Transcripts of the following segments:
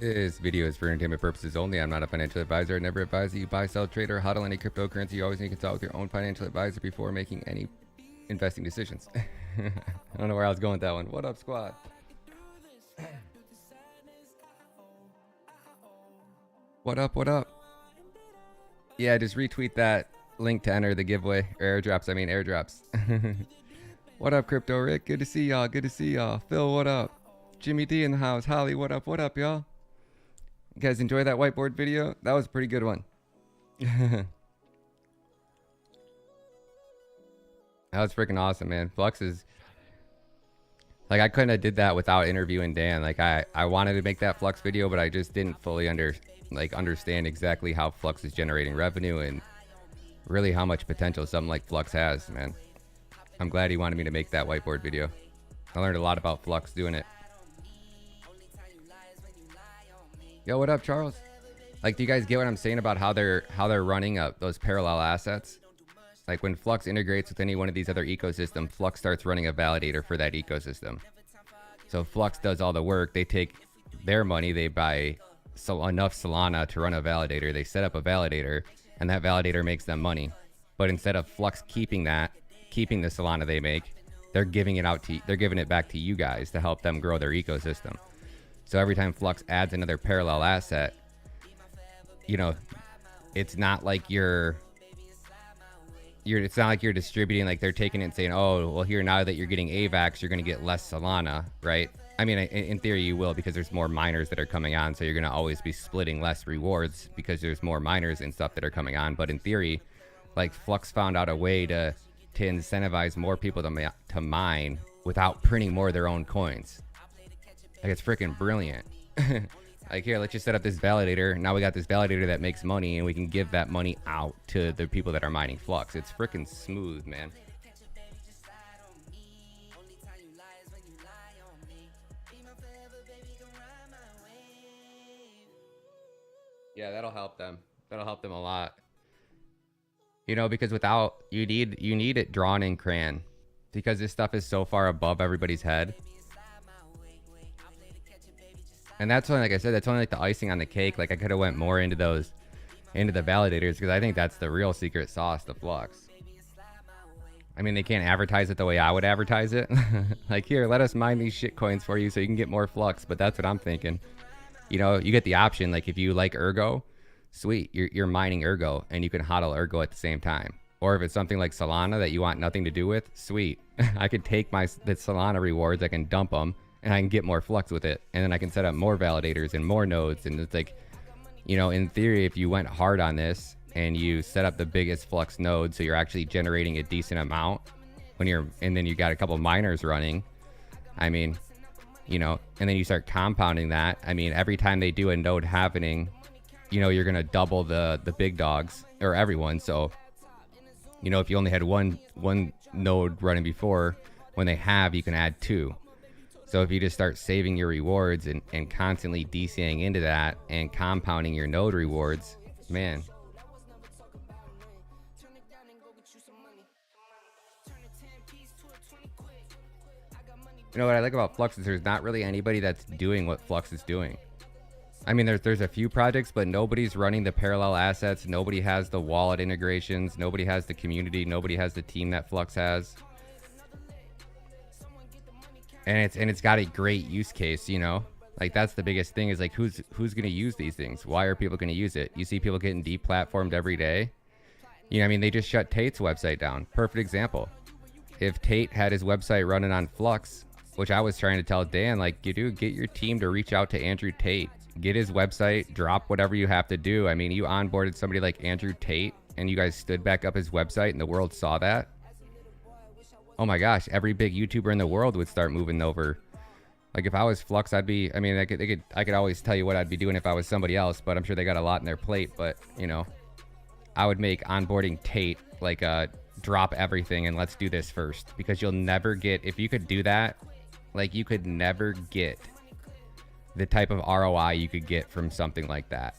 This video is for entertainment purposes only. I'm not a financial advisor. I never advise that you buy, sell, trade, or hodl any cryptocurrency. You always need to consult with your own financial advisor before making any investing decisions. I don't know where I was going with that one. What up, squad? What up, what up? Yeah, just retweet that link to enter the giveaway. Or airdrops, I mean airdrops. What up, Crypto Rick? Good to see y'all. Good to see y'all. Phil, what up? Jimmy D in the house. Holly, what up? What up, y'all? You guys enjoy that whiteboard video? That was a pretty good one. That was freaking awesome, man. Flux is... Like, I couldn't have did that without interviewing Dan. Like, I wanted to make that Flux video, but I just didn't fully understand exactly how Flux is generating revenue and really how much potential something like Flux has, man. I'm glad he wanted me to make that whiteboard video. I learned a lot about Flux doing it. Yo, what up, Charles? Like, do you guys get what I'm saying about how they're running up those parallel assets? Like, when Flux integrates with any one of these other ecosystems, Flux starts running a validator for that ecosystem. So Flux does all the work. They take their money, they buy enough Solana to run a validator. They set up a validator, and that validator makes them money. But instead of Flux keeping the Solana they make, they're giving it back to you guys to help them grow their ecosystem. So every time Flux adds another parallel asset, you know, it's not like it's not like you're distributing, like they're taking it and saying, oh, well, here, now that you're getting AVAX, you're going to get less Solana, right? I mean, in theory you will, because there's more miners that are coming on. So you're going to always be splitting less rewards because there's more miners and stuff that are coming on. But in theory, like, Flux found out a way to incentivize more people to mine without printing more of their own coins. Like, it's freaking brilliant. Like, here, let's just set up this validator. Now we got this validator that makes money, and we can give that money out to the people that are mining Flux. It's freaking smooth, man. Yeah, that'll help them. That'll help them a lot. You know, because without, you need it drawn in crayon, because this stuff is so far above everybody's head. And that's only, like I said, that's only like the icing on the cake. Like, I could have went more into the validators, because I think that's the real secret sauce to Flux. I mean, they can't advertise it the way I would advertise it. Like, here, let us mine these shit coins for you so you can get more Flux. But that's what I'm thinking. You know, you get the option. Like, if you like Ergo, sweet, you're mining Ergo, and you can hodl Ergo at the same time. Or if it's something like Solana that you want nothing to do with, sweet. I could take the Solana rewards, I can dump them, and I can get more Flux with it. And then I can set up more validators and more nodes. And it's like, you know, in theory, if you went hard on this and you set up the biggest Flux node, so you're actually generating a decent amount and then you got a couple miners running, I mean, you know, and then you start compounding that. I mean, every time they do a node happening, you know, you're going to double the big dogs, or everyone. So, you know, if you only had one node running before, when they have, you can add two. So if you just start saving your rewards and constantly DCing into that and compounding your node rewards, man. You know what I like about Flux is there's not really anybody that's doing what Flux is doing. I mean, there's a few projects, but nobody's running the parallel assets. Nobody has the wallet integrations. Nobody has the community. Nobody has the team that Flux has. And it's got a great use case, you know? Like, that's the biggest thing, is like, who's going to use these things? Why are people going to use it? You see people getting deplatformed every day. You know, I mean, they just shut Tate's website down. Perfect example. If Tate had his website running on Flux, which I was trying to tell Dan, like, dude, get your team to reach out to Andrew Tate. Get his website, drop whatever you have to do. I mean, you onboarded somebody like Andrew Tate, and you guys stood back up his website, and the world saw that. Oh my gosh, every big YouTuber in the world would start moving over. Like, if I was Flux, I'd be, I mean, I could always tell you what I'd be doing if I was somebody else, but I'm sure they got a lot in their plate. But, you know, I would make onboarding Tate like drop everything and let's do this first, because you'll never get, if you could do that, like, you could never get the type of ROI you could get from something like that.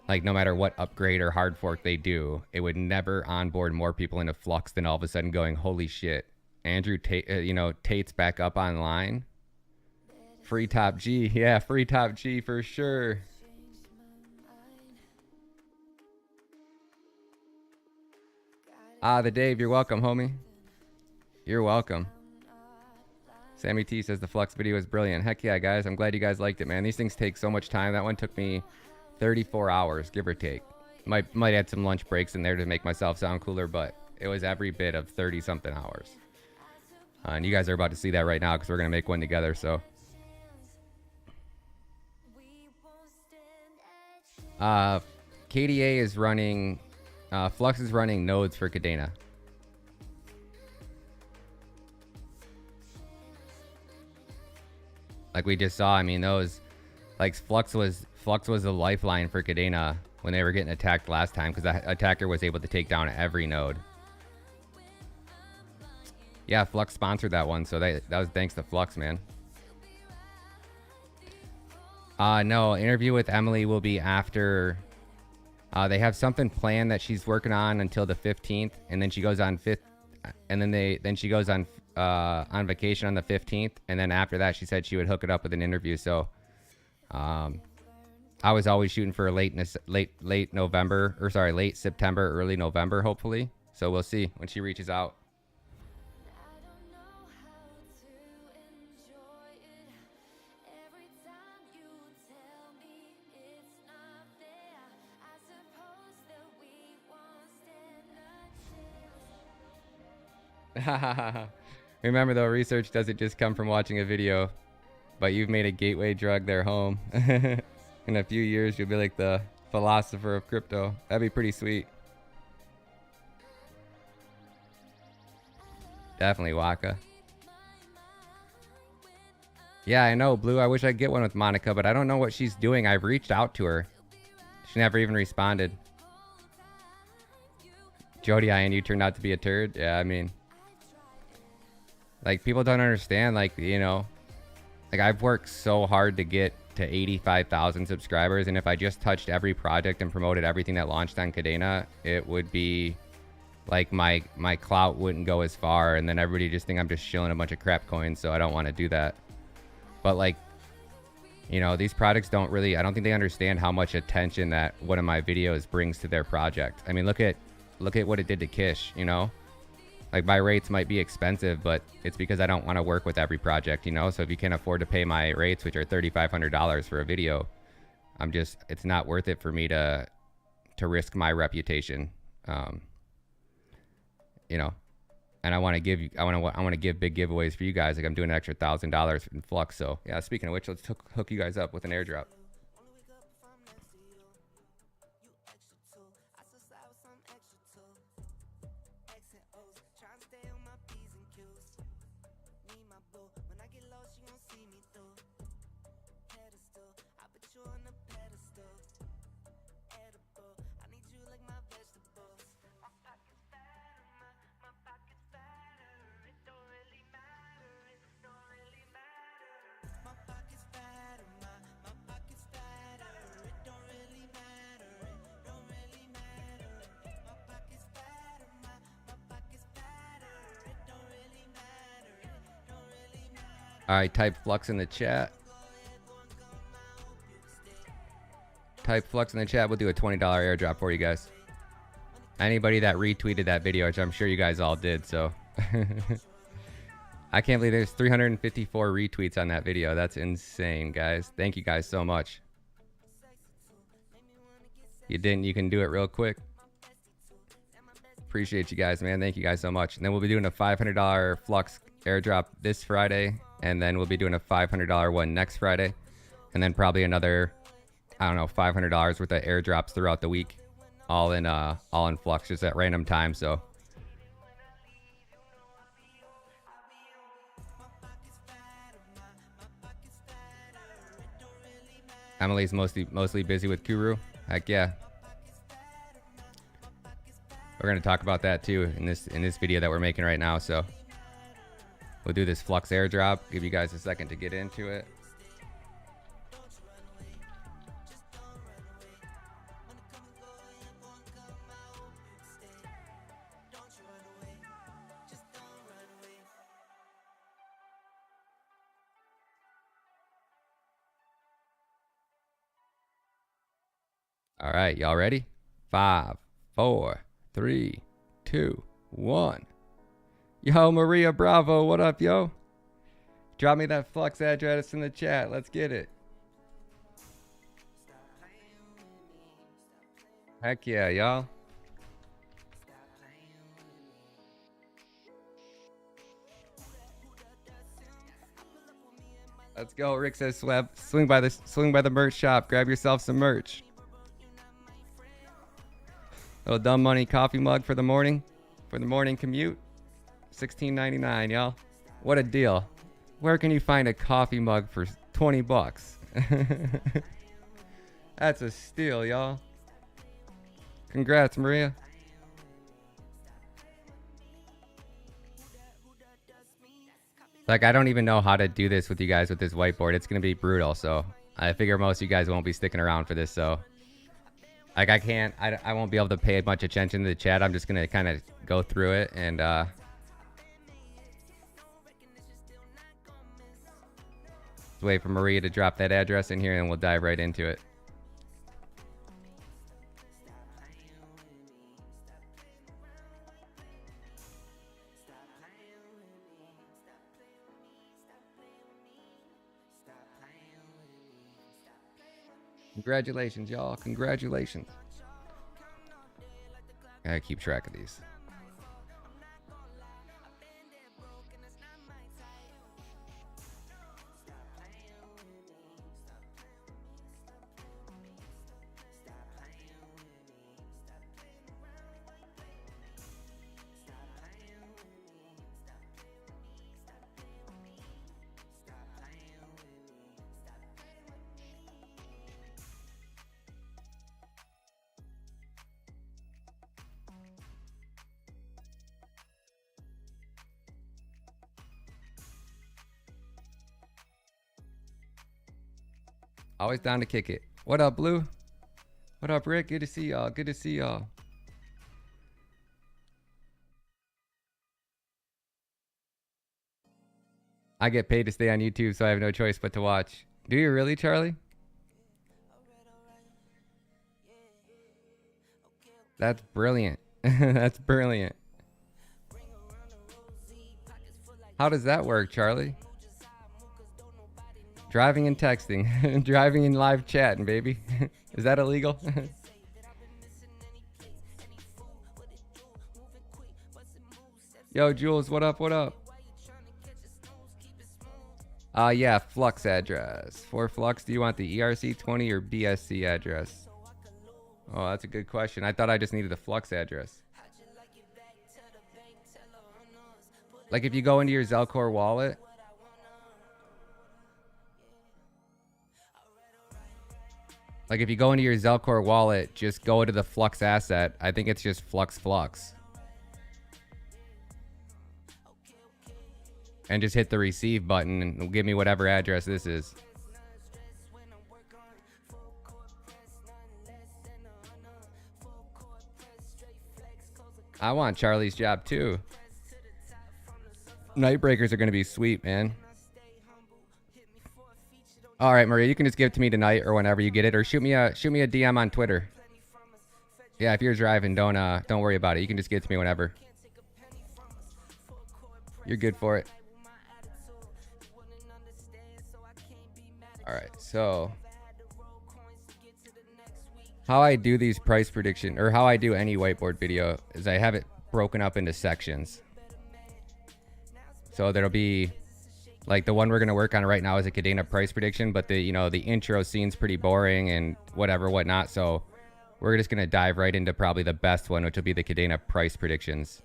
Like, no matter what upgrade or hard fork they do, it would never onboard more people into Flux than all of a sudden going, holy shit, Andrew Tate, you know, Tate's back up online. Free top G. Yeah, free top G for sure. The Dave, you're welcome, homie. You're welcome. Sammy T says the Flux video is brilliant. Heck yeah, guys. I'm glad you guys liked it, man. These things take so much time. That one took me 34 hours, give or take. Might add some lunch breaks in there to make myself sound cooler, but it was every bit of 30-something hours. And you guys are about to see that right now because we're going to make one together, so. KDA is running... Flux is running nodes for Kadena. Like we just saw, I mean, those... Like, Flux was a lifeline for Kadena when they were getting attacked last time because the attacker was able to take down every node. Yeah, Flux sponsored that one, so that was thanks to Flux, man. No, interview with Emily will be after... they have something planned that she's working on until the 15th, and then she goes on she goes on vacation on the 15th, and then after that she said she would hook it up with an interview. So I was always shooting for late November, or sorry, late September, early November, hopefully. So we'll see when she reaches out. Remember though, research doesn't just come from watching a video, but you've made a gateway drug their home. In a few years, you'll be like the philosopher of crypto. That'd be pretty sweet. Definitely, Waka. Yeah, I know, Blue. I wish I could get one with Monica, but I don't know what she's doing. I've reached out to her. She never even responded. Jody, you turned out to be a turd. Yeah, I mean... Like, people don't understand, like, you know, like, I've worked so hard to get to 85,000 subscribers, and if I just touched every project and promoted everything that launched on Kadena, it would be, like, my clout wouldn't go as far, and then everybody just think I'm just shilling a bunch of crap coins, so I don't want to do that. But, like, you know, these projects don't really, I don't think they understand how much attention that one of my videos brings to their project. I mean, look at what it did to Kish, you know? Like, my rates might be expensive, but it's because I don't want to work with every project, you know? So if you can't afford to pay my rates, which are $3,500 for a video, it's not worth it for me to risk my reputation. You know, and I want to give big giveaways for you guys. Like, I'm doing an extra $1,000 in Flux. So yeah, speaking of which, let's hook you guys up with an airdrop. All right, type Flux in the chat. Type Flux in the chat. We'll do a $20 airdrop for you guys. Anybody that retweeted that video, which I'm sure you guys all did, so. I can't believe there's 354 retweets on that video. That's insane, guys. Thank you guys so much. You didn't, you can do it real quick. Appreciate you guys, man. Thank you guys so much. And then we'll be doing a $500 Flux airdrop this Friday. And then we'll be doing a $500 one next Friday. And then probably another, I don't know, $500 worth of airdrops throughout the week. All in Flux, just at random times, so. Emily's mostly busy with Kuru. Heck yeah. We're gonna talk about that too in this video that we're making right now, so. We'll do this Flux airdrop. Give you guys a second to get into it. All right, y'all ready? 5, 4, 3, 2, 1. Yo, Maria Bravo, what up, yo? Drop me that flux address in the chat. Let's get it. Heck yeah, y'all. Let's go. Rick says swing by the merch shop. Grab yourself some merch. Little dumb money coffee mug for the morning commute. $16.99, y'all. What a deal. Where can you find a coffee mug for 20 bucks? That's a steal, y'all. Congrats, Maria. Like, I don't even know how to do this with you guys with this whiteboard. It's going to be brutal, so I figure most of you guys won't be sticking around for this, so... Like, I won't be able to pay much attention to the chat. I'm just going to kind of go through it and, wait for Maria to drop that address in here and we'll dive right into it. Congratulations, y'all. Congratulations. Gotta keep track of these. Always down to kick it. What up, Blue? What up, Rick? Good to see y'all. Good to see y'all. I get paid to stay on YouTube, so I have no choice but to watch. Do you really, Charlie? That's brilliant. That's brilliant. How does that work, Charlie? Driving and texting. Driving and live chatting, baby. Is that illegal? Yo, Jules, what up, what up? Yeah, Flux address. For Flux, do you want the ERC20 or BSC address? Oh, that's a good question. I thought I just needed the Flux address. Like if you go into your Zelcore wallet, like if you go into your Zelcore wallet, just go to the Flux asset. I think it's just Flux. And just hit the receive button and it'll give me whatever address this is. I want Charlie's job too. Nightbreakers are going to be sweet, man. All right, Maria, you can just give it to me tonight or whenever you get it, or shoot me a DM on Twitter. Yeah, if you're driving, don't worry about it. You can just give it to me whenever. You're good for it. All right, so how I do these price prediction, or how I do any whiteboard video, is I have it broken up into sections. So there'll be, like the one we're gonna work on right now is a Kadena price prediction, but the intro scene's pretty boring and whatnot. So we're just gonna dive right into probably the best one, which will be the Kadena price predictions.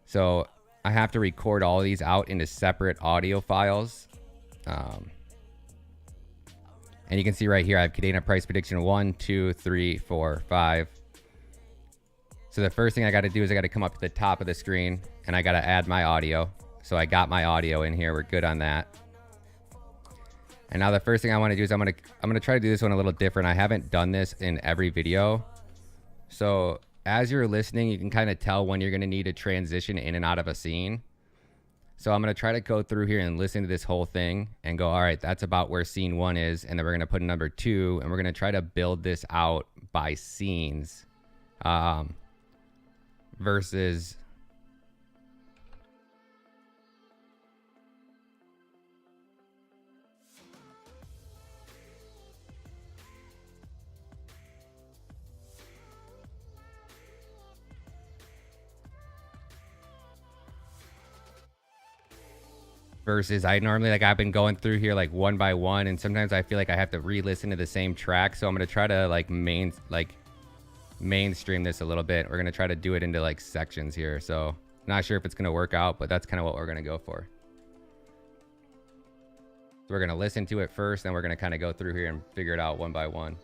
So I have to record all of these out into separate audio files. And you can see right here, I have Kadena price prediction 1, 2, 3, 4, 5. So the first thing I got to do is I got to come up to the top of the screen and I got to add my audio. So I got my audio in here. We're good on that. And now the first thing I want to do is I'm going to try to do this one a little different. I haven't done this in every video. So as you're listening, you can kind of tell when you're going to need to transition in and out of a scene. So I'm going to try to go through here and listen to this whole thing and go, all right, that's about where scene 1 is. And then we're going to put a number 2 and we're going to try to build this out by scenes versus I normally, like, I've been going through here like one by one, and sometimes I feel like I have to re-listen to the same track. So I'm gonna try to like mainstream this a little bit. We're gonna try to do it into like sections here. So not sure if it's gonna work out, but that's kind of what we're gonna go for. So we're gonna listen to it first, then we're gonna kind of go through here and figure it out one by one.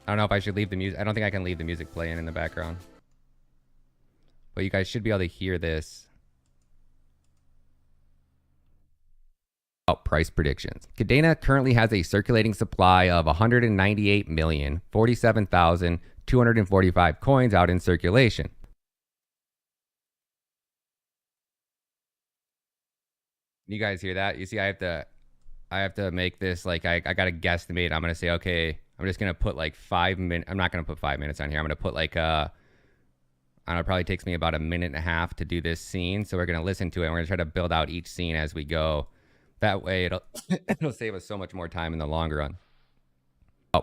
I don't know if I should leave the music. I don't think I can leave the music playing in the background. But you guys should be able to hear this. Price predictions. Kadena currently has a circulating supply of 198,047,245 coins out in circulation. You guys hear that? You see, I have to make this like I got to guesstimate. I'm gonna say, okay, I'm just gonna put like 5 minutes. I'm not gonna put 5 minutes on here. I'm gonna put like I don't know, it probably takes me about a minute and a half to do this scene. So we're gonna listen to it and we're gonna try to build out each scene as we go. That way it'll it'll save us so much more time in the long run.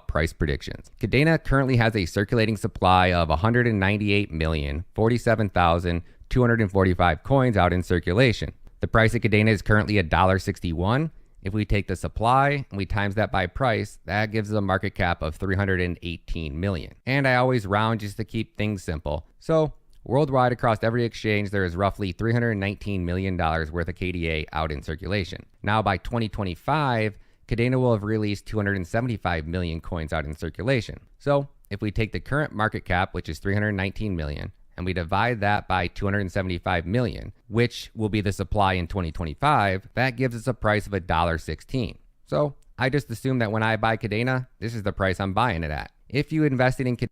Price predictions. Kadena currently has a circulating supply of 198,047,245 coins out in circulation. The price of Kadena is currently $1.61. If we take the supply and we times that by price, that gives us a market cap of 318 million. And I always round just to keep things simple. So worldwide across every exchange, there is roughly $319 million worth of KDA out in circulation. Now by 2025, Kadena will have released 275 million coins out in circulation. So if we take the current market cap, which is 319 million, and we divide that by 275 million, which will be the supply in 2025, that gives us a price of $1.16. So I just assume that when I buy Kadena, this is the price I'm buying it at. If you invested in Kadena,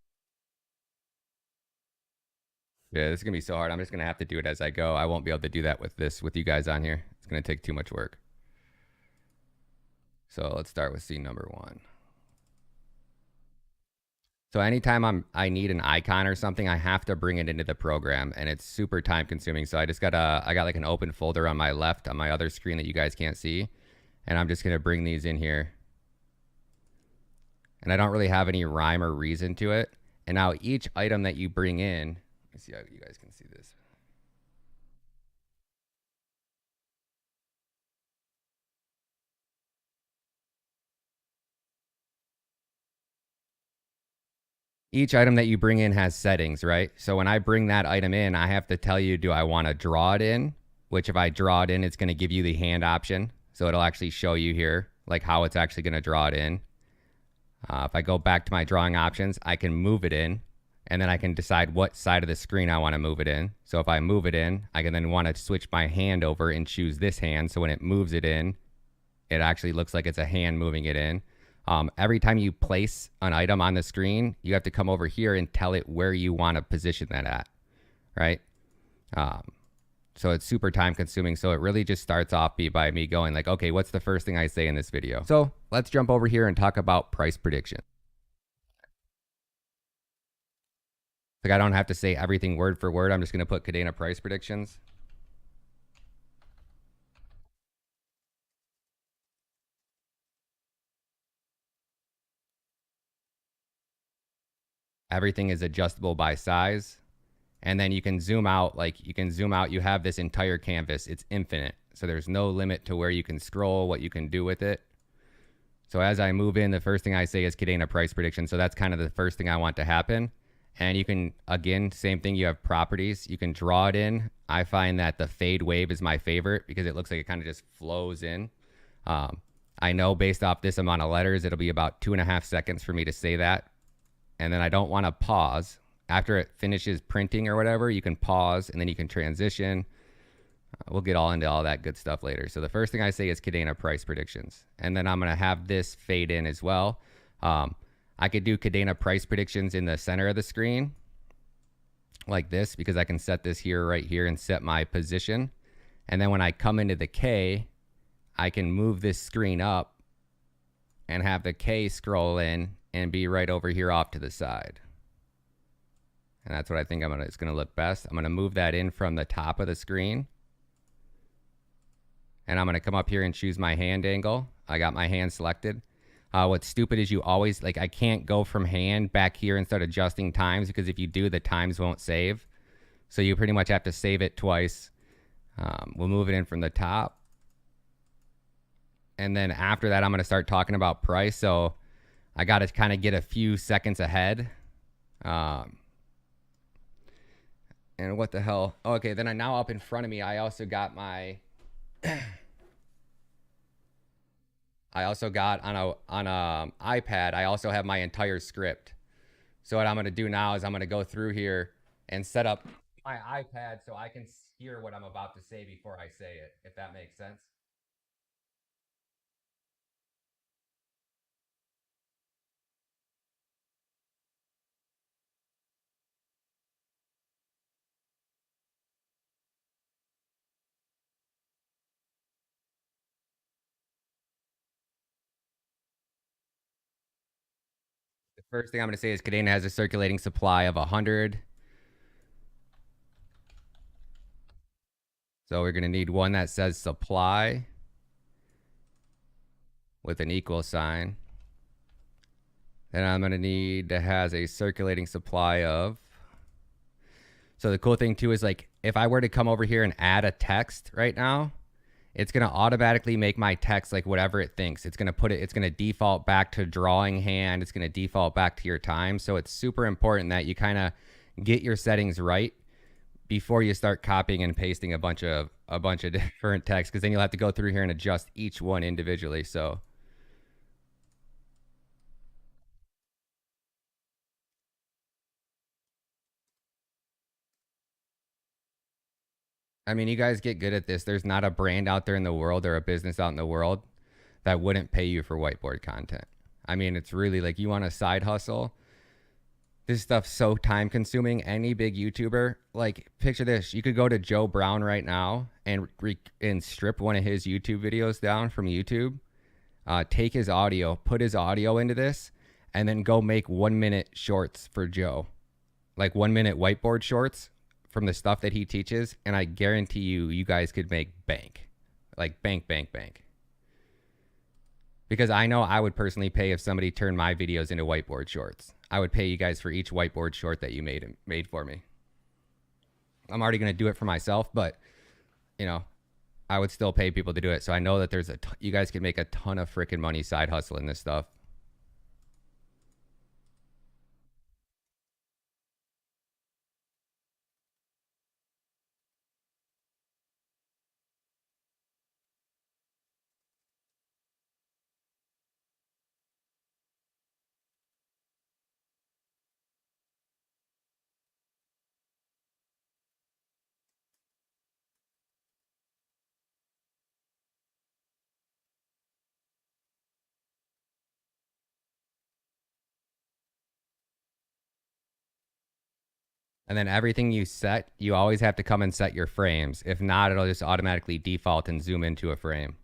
yeah, this is gonna be so hard. I'm just gonna have to do it as I go. I won't be able to do that with you guys on here. It's gonna take too much work. So let's start with scene number 1. So anytime I need an icon or something, I have to bring it into the program, and it's super time consuming. So I got like an open folder on my left on my other screen that you guys can't see. And I'm just gonna bring these in here. And I don't really have any rhyme or reason to it. And now each item that you bring in, let's see how you guys can see this. Each item that you bring in has settings, right? So when I bring that item in, I have to tell you, do I want to draw it in? Which if I draw it in, it's going to give you the hand option. So it'll actually show you here, like how it's actually going to draw it in. If I go back to my drawing options, I can move it in, and then I can decide what side of the screen I want to move it in. So if I move it in, I can then want to switch my hand over and choose this hand. So when it moves it in, it actually looks like it's a hand moving it in. Every time you place an item on the screen, you have to come over here and tell it where you want to position that at, right? So it's super time consuming. So it really just starts off by me going like, okay, what's the first thing I say in this video? So let's jump over here and talk about price prediction. Like I don't have to say everything word for word. I'm just going to put Kadena price predictions. Everything is adjustable by size. And then you can zoom out, you have this entire canvas. It's infinite. So there's no limit to where you can scroll, what you can do with it. So as I move in, the first thing I say is Kadena price prediction. So that's kind of the first thing I want to happen. And you can, again, same thing, you have properties. You can draw it in. I find that the fade wave is my favorite because it looks like it kind of just flows in. I know based off this amount of letters, it'll be about 2.5 seconds for me to say that. And then I don't want to pause. After it finishes printing or whatever, you can pause and then you can transition. We'll get all into all that good stuff later. So the first thing I say is Kadena price predictions. And then I'm going to have this fade in as well. I could do Kadena price predictions in the center of the screen like this because I can set this here, right here, and set my position. And then when I come into the K, I can move this screen up and have the K scroll in and be right over here off to the side. And that's what I think it's gonna look best. I'm gonna move that in from the top of the screen. And I'm gonna come up here and choose my hand angle. I got my hand selected. What's stupid is you always, like, I can't go from hand back here and start adjusting times, because if you do, the times won't save. So you pretty much have to save it twice. We'll move it in from the top. And then after that, I'm going to start talking about price. So I got to kind of get a few seconds ahead. And what the hell? Okay, then now up in front of me, I also got my... I also got on a iPad, I also have my entire script. So what I'm going to do now is I'm going to go through here and set up my iPad so I can hear what I'm about to say before I say it, if that makes sense. The first thing I'm going to say is Kadena has a circulating supply of 100. So we're going to need one that says supply with an equal sign. Then I'm going to need that has a circulating supply of. So the cool thing too is, like, if I were to come over here and add a text right now, it's going to automatically make my text like whatever it thinks. It's going to put it, it's going to default back to drawing hand. It's going to default back to your time. So it's super important that you kind of get your settings right before you start copying and pasting a bunch of different text, because then you'll have to go through here and adjust each one individually. So I mean, you guys get good at this. There's not a brand out there in the world or a business out in the world that wouldn't pay you for whiteboard content. I mean, it's really like, you want a side hustle. This stuff's so time consuming. Any big YouTuber, like, picture this. You could go to Joe Brown right now and strip one of his YouTube videos down from YouTube, take his audio, put his audio into this, and then go make 1 minute shorts for Joe. Like 1 minute whiteboard shorts from the stuff that he teaches. And I guarantee you, you guys could make bank. Like bank, bank, bank. Because I know I would personally pay if somebody turned my videos into whiteboard shorts. I would pay you guys for each whiteboard short that you made for me. I'm already going to do it for myself, but, you know, I would still pay people to do it. So I know that there's you guys can make a ton of freaking money side hustling this stuff. And then everything you set, you always have to come and set your frames. If not, it'll just automatically default and zoom into a frame.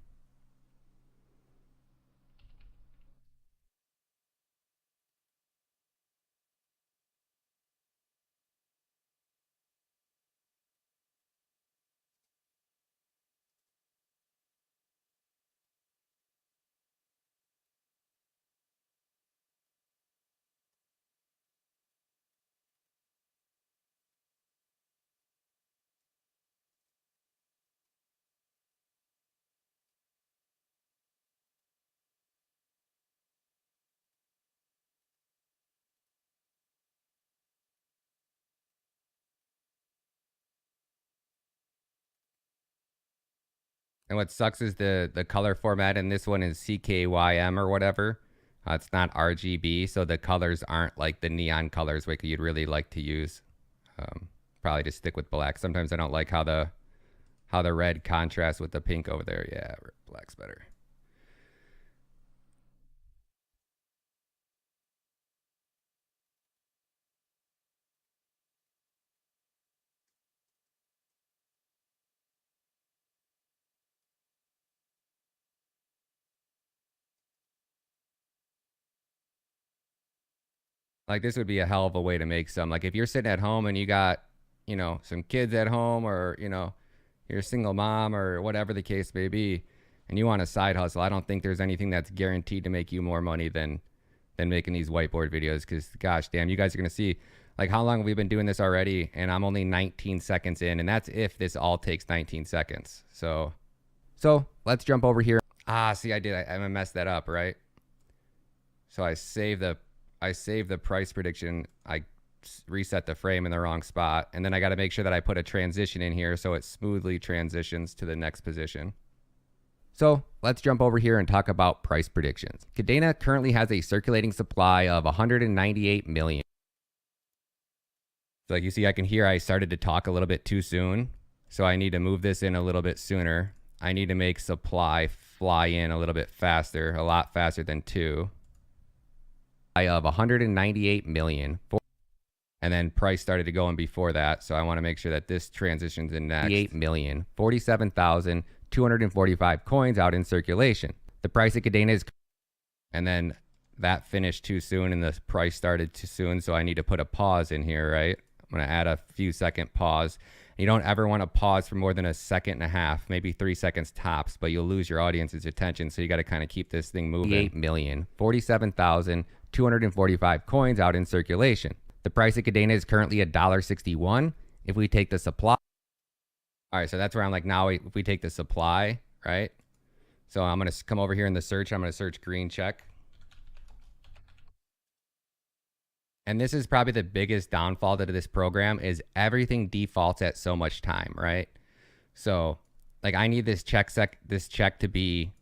And what sucks is the color format, and this one is CKYM or whatever. It's not RGB, so the colors aren't like the neon colors like you'd really like to use. Probably just stick with black. Sometimes I don't like how the red contrasts with the pink over there. Yeah, black's better. Like this would be a hell of a way to make some. Like if you're sitting at home and you got, some kids at home, or, you're a single mom or whatever the case may be, and you want a side hustle, I don't think there's anything that's guaranteed to make you more money than making these whiteboard videos. Because gosh damn, you guys are going to see like how long we've been doing this already, and I'm only 19 seconds in, and that's if this all takes 19 seconds. So let's jump over here. See, I messed that up, right? So I saved the price prediction. I reset the frame in the wrong spot, and then I got to make sure that I put a transition in here so it smoothly transitions to the next position. So let's jump over here and talk about price predictions. Kadena currently has a circulating supply of 198 million. So like you see, I can hear I started to talk a little bit too soon. So I need to move this in a little bit sooner. I need to make supply fly in a little bit faster, a lot faster than 2. Of 198 million. And then price started to go in before that. So I want to make sure that this transitions in next. 8 million, 47,245 coins out in circulation. The price of Kadena is, and then that finished too soon and the price started too soon. So I need to put a pause in here, right? I'm going to add a few second pause. You don't ever want to pause for more than a second and a half, maybe 3 seconds tops, but you'll lose your audience's attention. So you got to kind of keep this thing moving. 8 million, 47,245 coins out in circulation. The price of Kadena is currently $1.61. If we take the supply. All right, so that's where I'm like, now if we take the supply, right? So I'm going to come over here in the search. I'm going to search green check. And this is probably the biggest downfall to this program is everything defaults at so much time, right? So like I need this check to be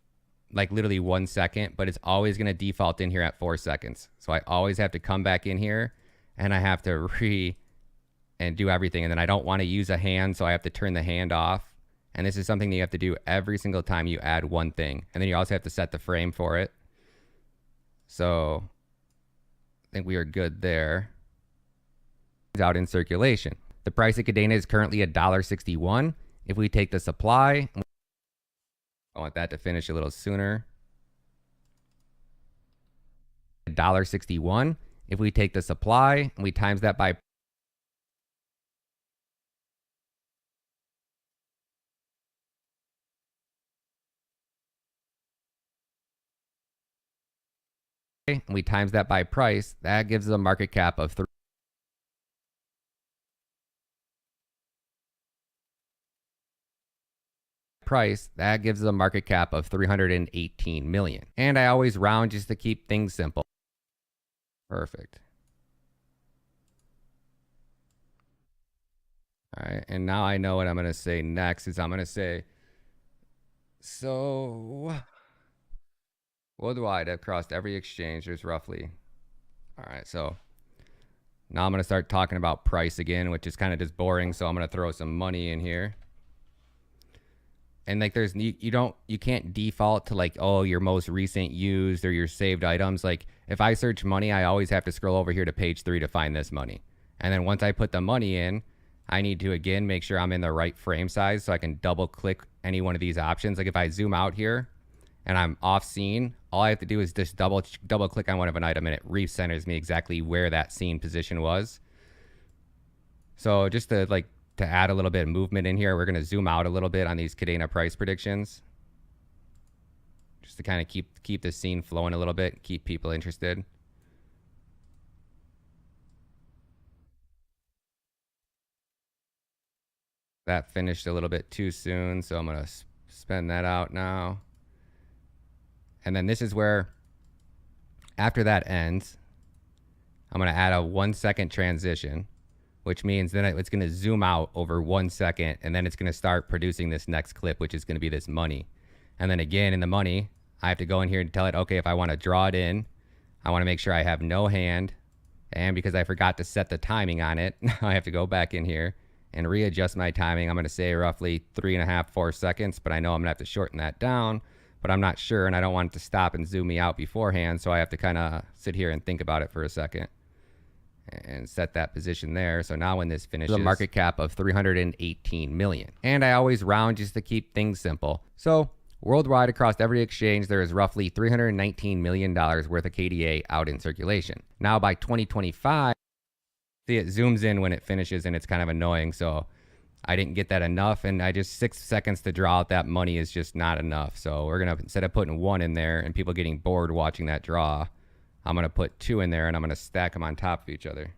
like literally 1 second, but it's always going to default in here at 4 seconds. So I always have to come back in here and I have to and do everything. And then I don't want to use a hand, so I have to turn the hand off. And this is something that you have to do every single time you add one thing. And then you also have to set the frame for it. So I think we are good there. Out in circulation. The price of Kadena is currently $1.61. If we take the supply, I want that to finish a little sooner. $1.61. If we take the supply and we times that by price, that gives us a market cap of $318 million. And I always round just to keep things simple. Perfect. All right, and now I know what I'm going to say next is I'm going to say, so worldwide across every exchange, there's roughly, all right, so now I'm going to start talking about price again, which is kind of just boring, so I'm going to throw some money in here. And like you can't default to like, oh, your most recent used or your saved items. Like if I search money, I always have to scroll over here to page 3 to find this money. And then once I put the money in, I need to again make sure I'm in the right frame size so I can double click any one of these options. Like if I zoom out here and I'm off scene, all I have to do is just double click on one of an item and it recenters me exactly where that scene position was. So just to add a little bit of movement in here, we're going to zoom out a little bit on these Kadena price predictions. Just to kind of keep the scene flowing a little bit, keep people interested. That finished a little bit too soon, so I'm going to spend that out now. And then this is where, after that ends, I'm going to add a 1 second transition, which means then it's going to zoom out over 1 second, and then it's going to start producing this next clip, which is going to be this money. And then again, in the money, I have to go in here and tell it, okay, if I want to draw it in, I want to make sure I have no hand. And because I forgot to set the timing on it, I have to go back in here and readjust my timing. I'm going to say roughly 3.5, 4 seconds, but I know I'm going to have to shorten that down, but I'm not sure, and I don't want it to stop and zoom me out beforehand, so I have to kind of sit here and think about it for a second and set that position there. So now when this finishes, a market cap of 318 million. And I always round just to keep things simple. So Worldwide, across every exchange, there is roughly $319 million worth of KDA out in circulation. Now, by 2025, see, it zooms in when it finishes, and it's kind of annoying. So I didn't get that enough, and I just 6 seconds to draw out that money is just not enough. So we're gonna, instead of putting 1 in there and people getting bored watching that draw, I'm gonna put 2 in there, and I'm gonna stack them on top of each other.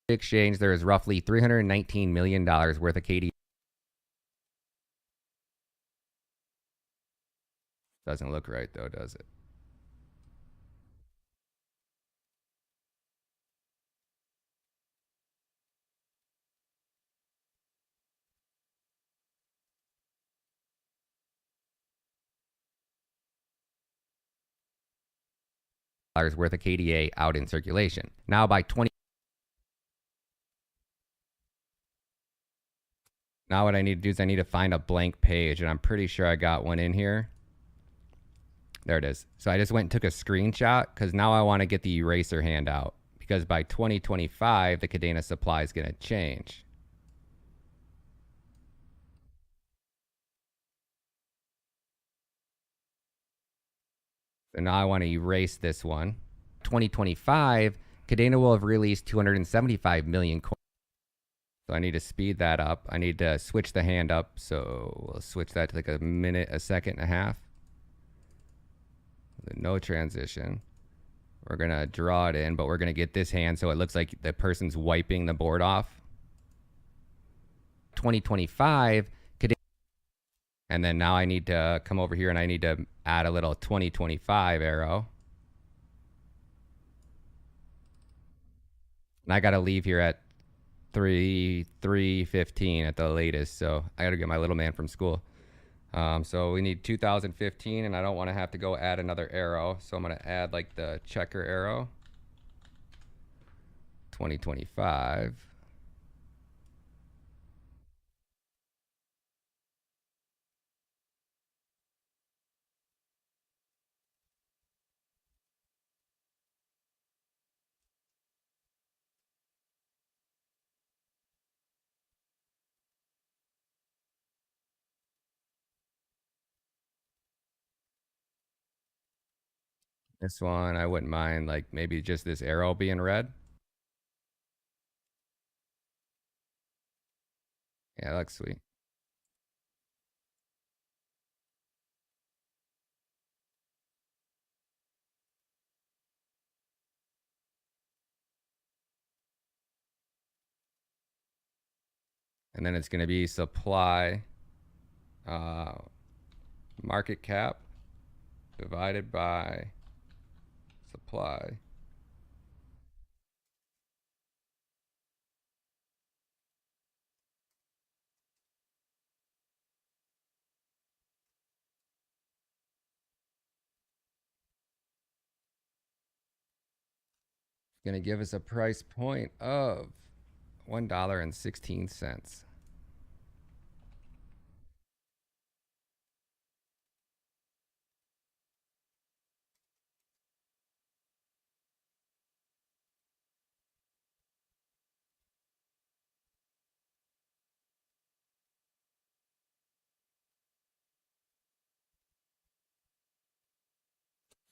Exchange, there is roughly $319 million worth of KD. Doesn't look right though, does it? Worth of KDA out in circulation. Now by 20. Now what I need to do is I need to find a blank page, and I'm pretty sure I got one in here. There it is. So I just went and took a screenshot because now I want to get the eraser hand out, because by 2025, the Kadena supply is going to change. So now I want to erase this one. 2025, Kadena will have released 275 million coins. So I need to speed that up. I need to switch the hand up. So we'll switch that to like a minute, a second and a half. No transition. We're going to draw it in, but we're going to get this hand so it looks like the person's wiping the board off. 2025, and then now I need to come over here and I need to add a little 2025 arrow. And I got to leave here at 3:15 at the latest. So I got to get my little man from school. So we need 2015, and I don't want to have to go add another arrow. So I'm going to add like the checker arrow. 2025. This one, I wouldn't mind like maybe just this arrow being red. Yeah, that looks sweet. And then it's going to be supply market cap divided by supply. Going to give us a price point of $1.16.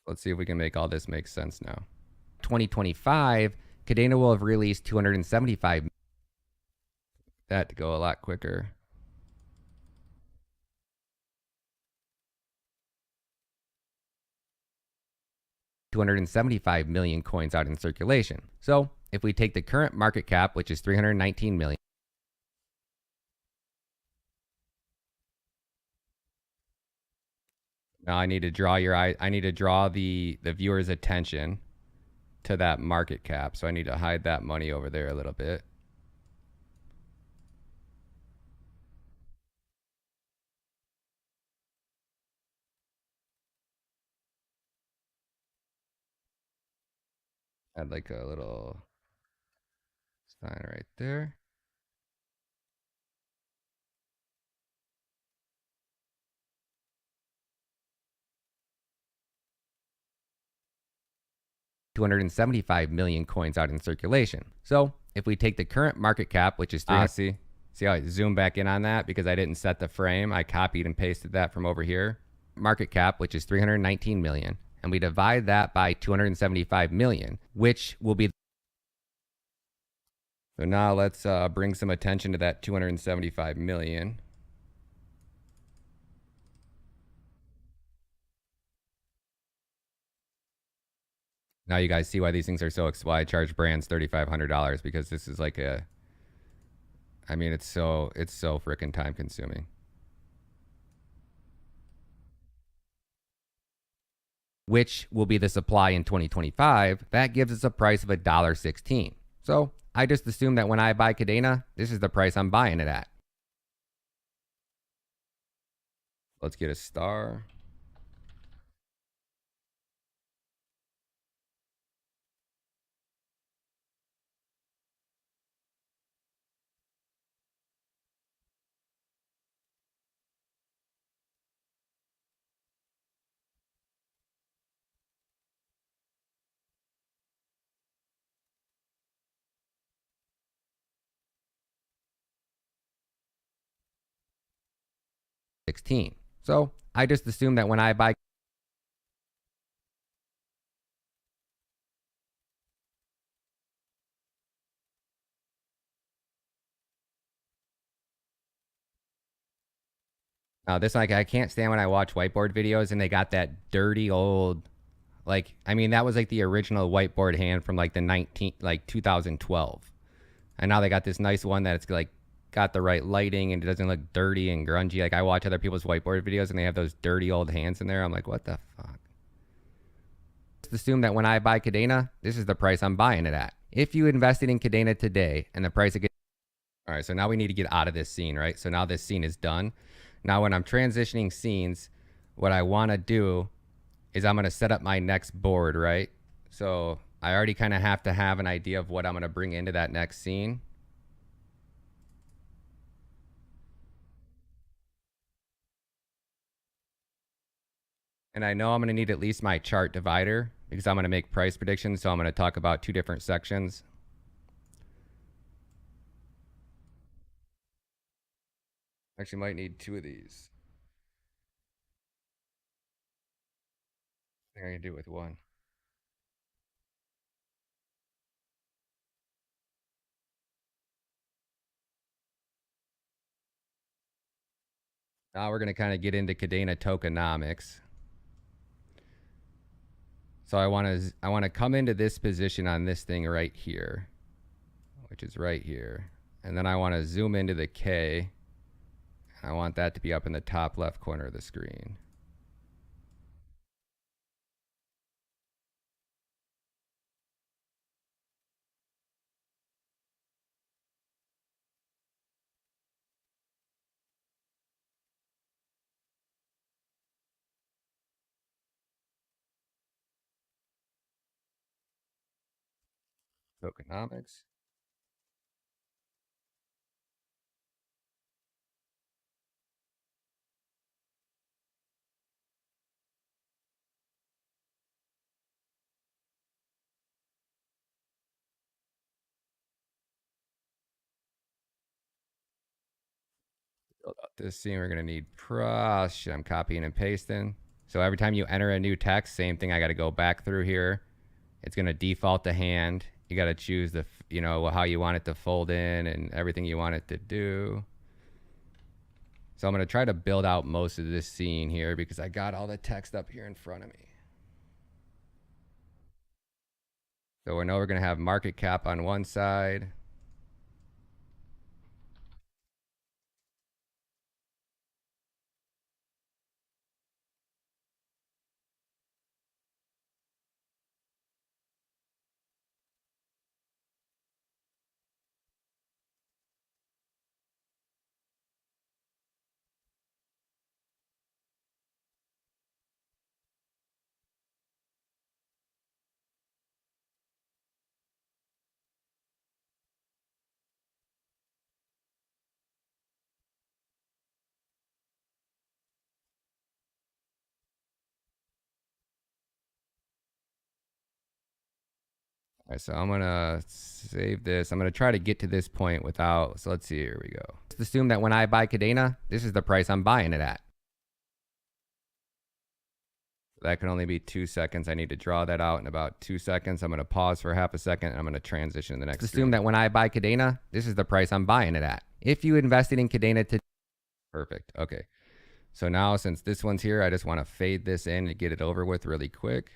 Let's see if we can make all this make sense now. 2025, Kadena will have released 275. That to go a lot quicker. $275 million coins out in circulation. So if we take the current market cap, which is 319 million, now I need to draw the viewer's attention to that market cap. So I need to hide that money over there a little bit. Add like a little sign right there. $275 million coins out in circulation. So if we take the current market cap, which is see how I zoom back in on that because I didn't set the frame. I copied and pasted that from over here. Market cap, which is 319 million, and we divide that by 275 million, which will be. So now let's bring some attention to that 275 million. Now you guys see why these things are so, why I charge brands $3,500, because this is like a, I mean, it's so freaking time consuming. Which will be the supply in 2025. That gives us a price of $1.16. So I just assume that when I buy Kadena, this is the price I'm buying it at. Let's get a star. $16. So I just assume that when I buy. Now this, like, I can't stand when I watch whiteboard videos and they got that dirty old, like, I mean, that was like the original whiteboard hand from like like 2012. And now they got this nice one that's like got the right lighting and it doesn't look dirty and grungy. Like I watch other people's whiteboard videos and they have those dirty old hands in there. I'm like, what the fuck? Just assume that when I buy Kadena, this is the price I'm buying it at. If you invested in Kadena today and the price of. All right, so now we need to get out of this scene, right? So now this scene is done. Now when I'm transitioning scenes, what I want to do is I'm going to set up my next board, right? So I already kind of have to have an idea of what I'm going to bring into that next scene. And I know I'm going to need at least my chart divider because I'm going to make price predictions. So I'm going to talk about two different sections. Actually, might need two of these. I think I can do it with one. Now we're going to kind of get into Kadena tokenomics. So I want to come into this position on this thing right here, which is right here. And then I want to zoom into the K. I want that to be up in the top left corner of the screen. Tokenomics. Build out this scene. We're going to need shit, I'm copying and pasting. So every time you enter a new text, same thing. I got to go back through here. It's going to default the hand. You got to choose the, you know, how you want it to fold in and everything you want it to do. So I'm going to try to build out most of this scene here because I got all the text up here in front of me. So we know we're going to have market cap on one side. All right, so I'm gonna save this. I'm gonna try to get to this point without, so let's see, here we go. Let's assume that when I buy Kadena, this is the price I'm buying it at. That can only be 2 seconds. I need to draw that out in about 2 seconds. I'm gonna pause for half a second and I'm gonna transition to the next. Let's assume that when I buy Kadena, this is the price I'm buying it at. If you invested in Kadena to, perfect, okay. So now since this one's here, I just wanna fade this in and get it over with really quick.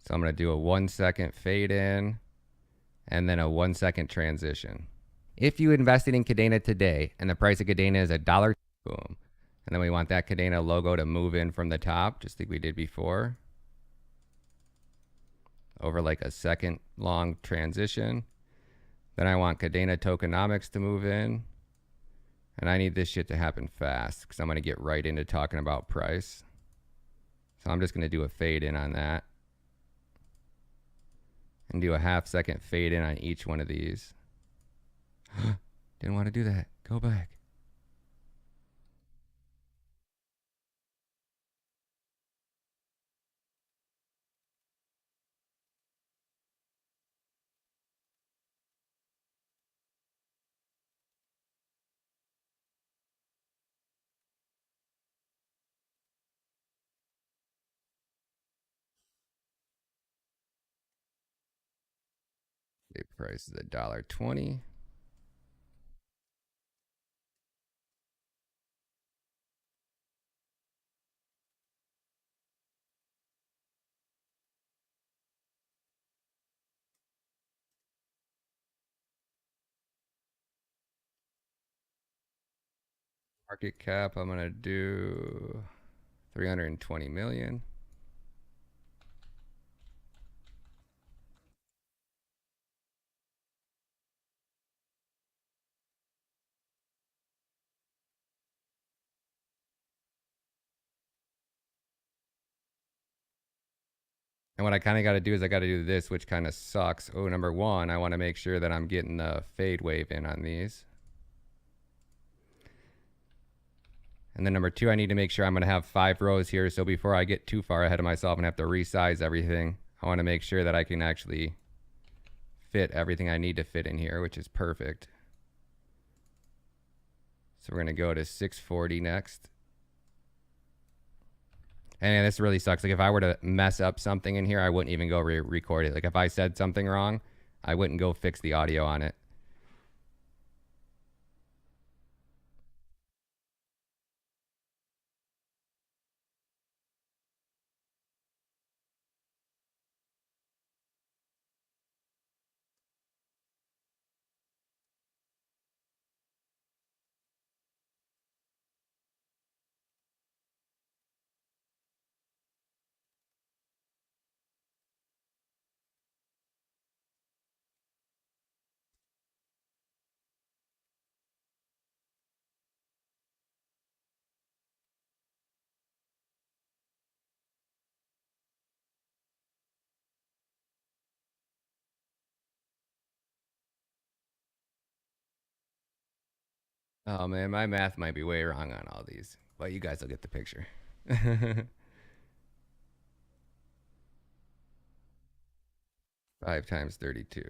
So I'm gonna do a 1 second fade in and then a 1 second transition. If you invested in Kadena today and the price of Kadena is $1, boom. And then we want that Kadena logo to move in from the top, just like we did before. Over like a second long transition. Then I want Kadena tokenomics to move in. And I need this shit to happen fast because I'm going to get right into talking about price. So I'm just going to do a fade in on that. And do a half second fade in on each one of these. Didn't want to do that. Go back. The price is $1.20. Market cap, I'm going to do 320 million. And what I kind of got to do is I got to do this, which kind of sucks. Oh, number one, I want to make sure that I'm getting the fade wave in on these. And then number two, I need to make sure I'm going to have 5 rows here. So before I get too far ahead of myself and have to resize everything, I want to make sure that I can actually fit everything I need to fit in here, which is perfect. So we're going to go to 640 next. And this really sucks. Like if I were to mess up something in here, I wouldn't even go record it. Like if I said something wrong, I wouldn't go fix the audio on it. Oh man, my math might be way wrong on all these, but you guys will get the picture. 5 times 32.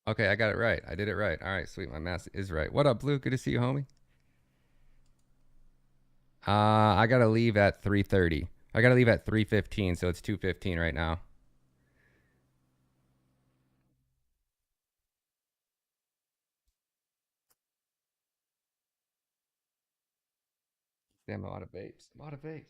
Okay, I got it right. I did it right. All right, sweet. My math is right. What up, Blue? Good to see you, homie. I gotta leave at 3:30. I gotta leave at 3:15, so it's 2:15 right now. Damn, I'm out of vapes. I'm out of vapes.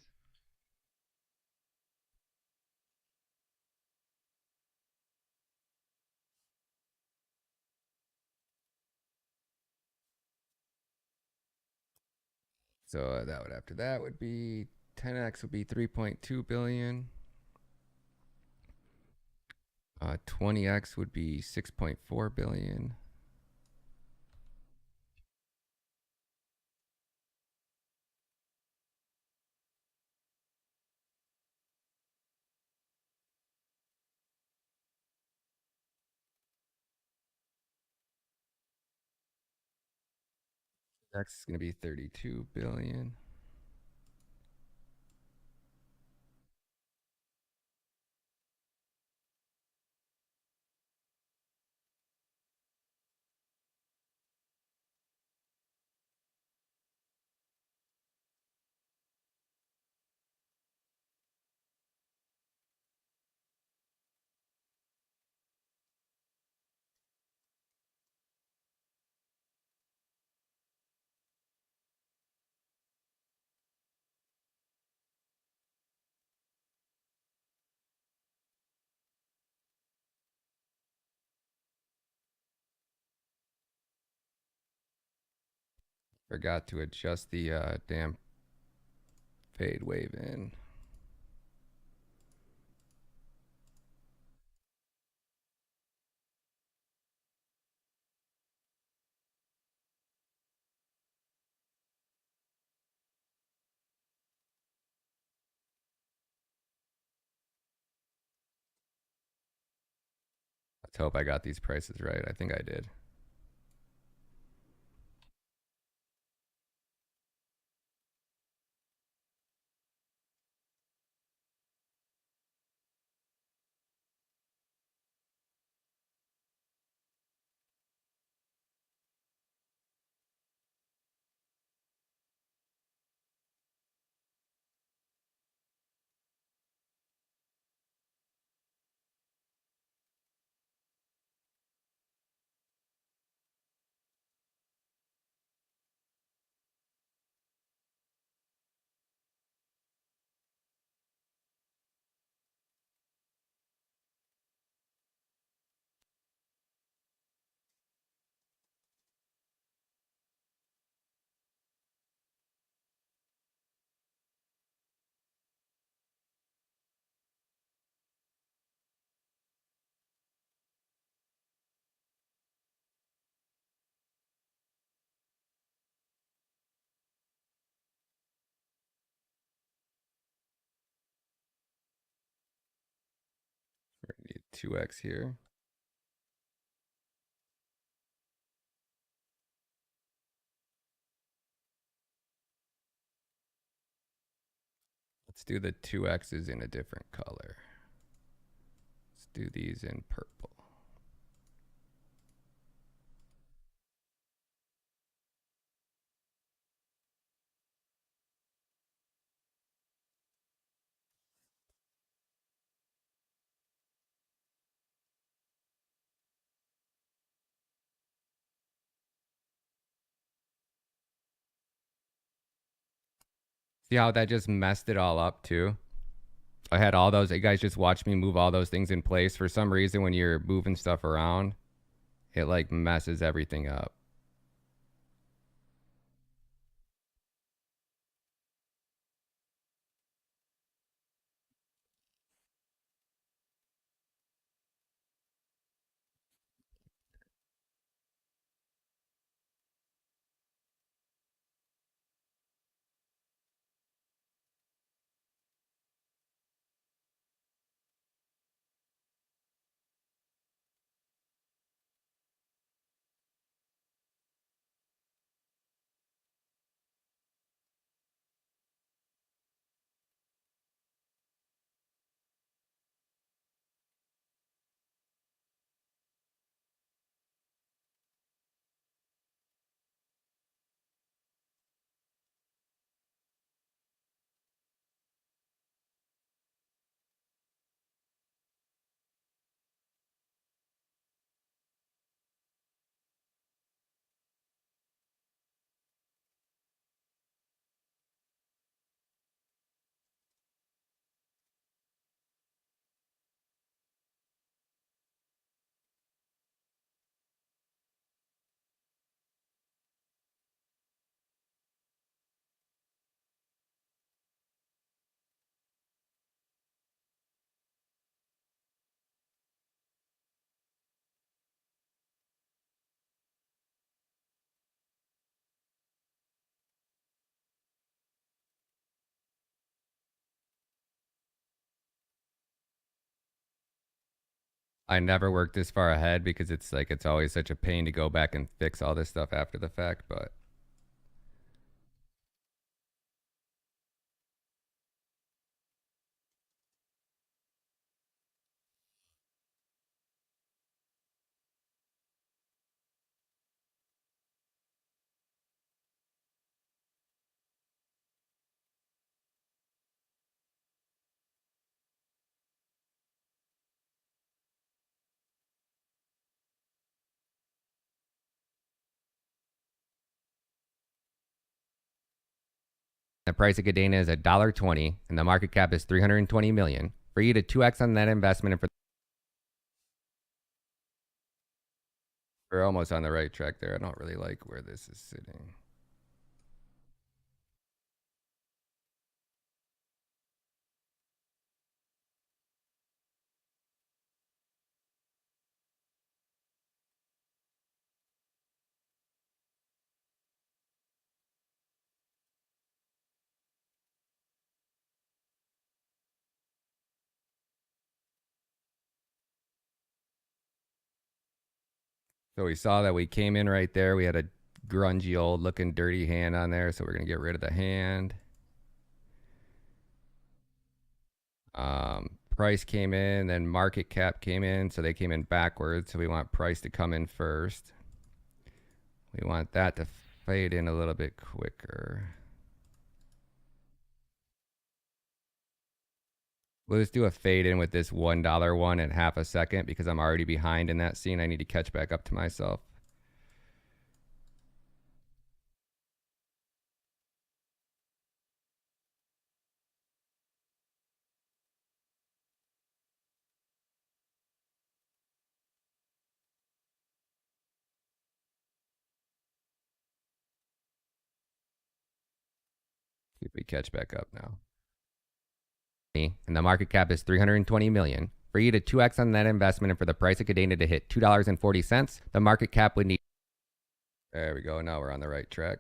So that would after that would be 10x would be 3.2 billion. 20x would be 6.4 billion. Next is gonna be 32 billion. Forgot to adjust the damn fade wave in. Let's hope I got these prices right. I think I did. Need 2x here. Let's do the 2x's in a different color. Let's do these in purple. See how that just messed it all up too? I had all those. You guys just watched me move all those things in place. For some reason, when you're moving stuff around, it like messes everything up. I never worked this far ahead because it's like it's always such a pain to go back and fix all this stuff after the fact. But The price of Kadena is $1.20 and the market cap is 320 million. For you to 2x on that investment and for we're almost on the right track there. I don't really like where this is sitting. So we saw that we came in right there. We had a grungy old looking dirty hand on there. So we're going to get rid of the hand. Price came in, then market cap came in. So they came in backwards. So we want price to come in first. We want that to fade in a little bit quicker. We'll just do a fade in with this $1 one at half a second because I'm already behind in that scene. I need to catch back up to myself. See if we catch back up now. And the market cap is 320 million. For you to 2x on that investment and for the price of Kadena to hit $2.40, the market cap would need. There we go. Now we're on the right track.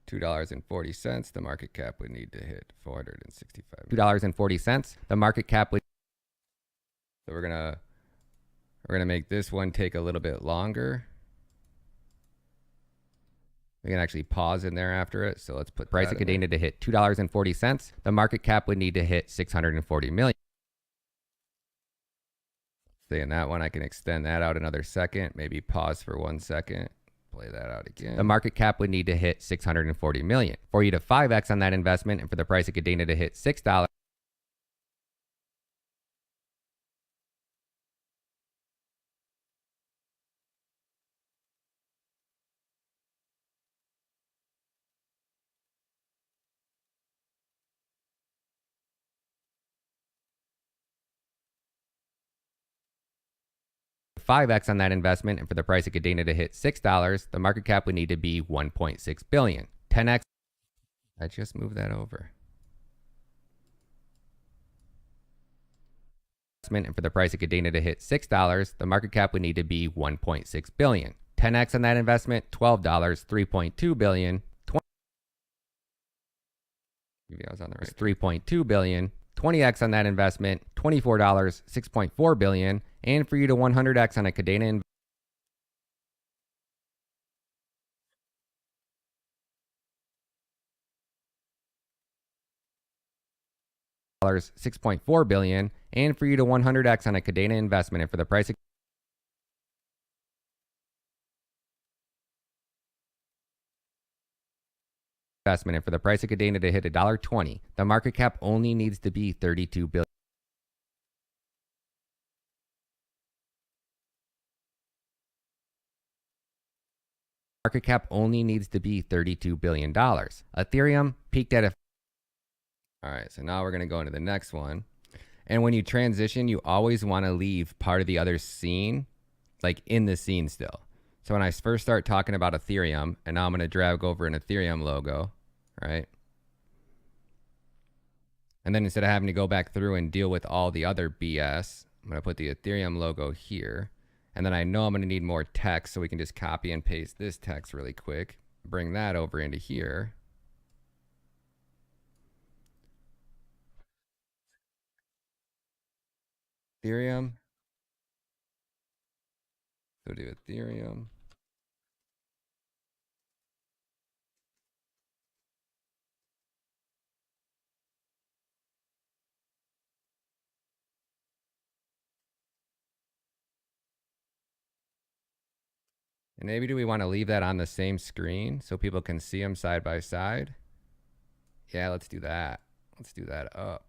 $2.40. The market cap would need to hit 465. $2.40. The market cap would. So we're gonna make this one take a little bit longer. We can actually pause in there after it. So let's put price of Kadena to hit $2.40. The market cap would need to hit 640 million. Stay in that one. I can extend that out another second. Maybe pause for 1 second. Play that out again. The market cap would need to hit 640 million. For you to 5x on that investment and for the price of Kadena to hit $6. $5x on that investment and for the price of Kadena to hit $6, the market cap would need to be 1.6 billion. 10x. I just moved that over. And for the price of Kadena to hit $6, the market cap would need to be 1.6 billion. 10x on that investment, $12, 3.2 billion. Maybe I was on the right. 3.2 billion. 20x on that investment, $24, 6.4 billion. And for you to 100x on a Kadena $6.4 billion. And for you to 100x on a Kadena investment and for the price of investment and for the price of Kadena to hit $1.20, the market cap only needs to be 32 billion. Market cap only needs to be $32 billion. Ethereum peaked at a. All right, so now we're going to go into the next one. And when you transition, you always want to leave part of the other scene, like in the scene still. So when I first start talking about Ethereum, and now I'm going to drag over an Ethereum logo, right? And then instead of having to go back through and deal with all the other BS, I'm going to put the Ethereum logo here. And then I know I'm going to need more text, so we can just copy and paste this text really quick. Bring that over into here. Ethereum. Go to Ethereum. And maybe do we want to leave that on the same screen so people can see them side by side? Yeah, let's do that. Let's do that up.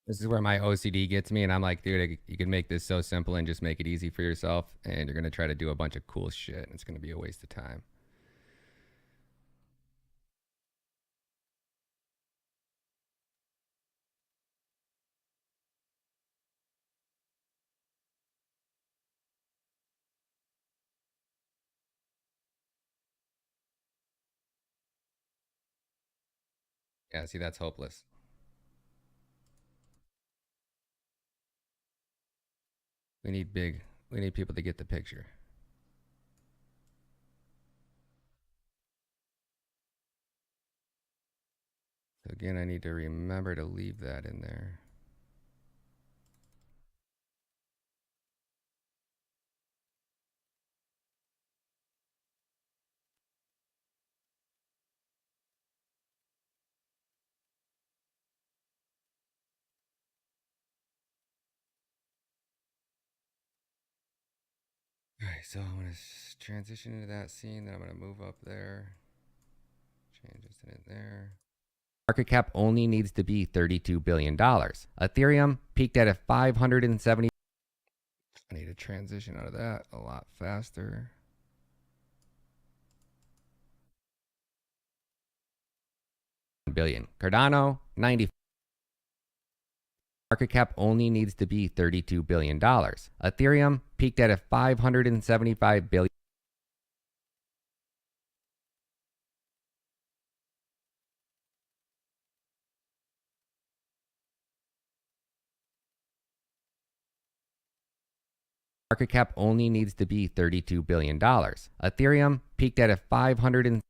This is where my OCD gets me, and I'm like, dude, you can make this so simple and just make it easy for yourself, and you're gonna try to do a bunch of cool shit, and it's gonna be a waste of time. Yeah, see, that's hopeless. We need big. We need people to get the picture. So again, I need to remember to leave that in there. All right, so I'm gonna transition into that scene. Then I'm gonna move up there. Change this in there. Market cap only needs to be $32 billion. Ethereum peaked at a 570. I need to transition out of that a lot faster. Billion. Cardano, 90. Market cap only needs to be $32 billion. Ethereum peaked at a 575 billion. Market cap only needs to be $32 billion. Ethereum peaked at a 500.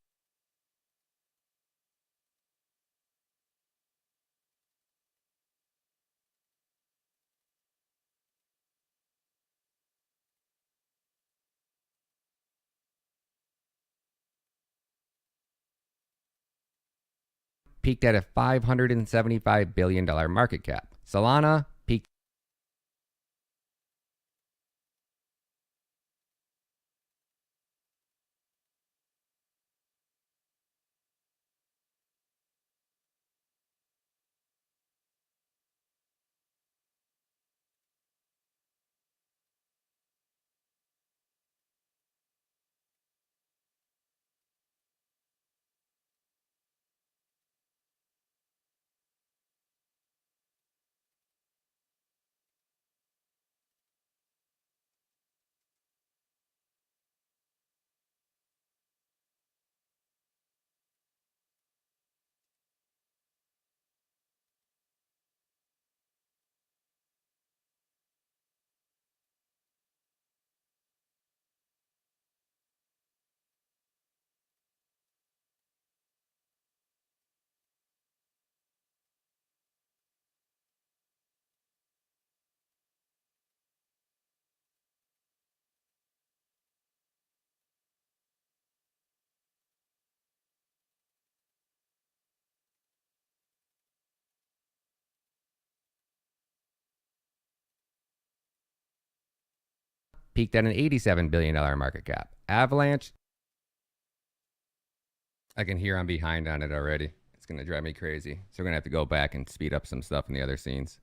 Peaked at a $575 billion market cap. Solana peaked. Peaked at an $87 billion market cap. Avalanche. I can hear I'm behind on it already. It's going to drive me crazy. So we're going to have to go back and speed up some stuff in the other scenes.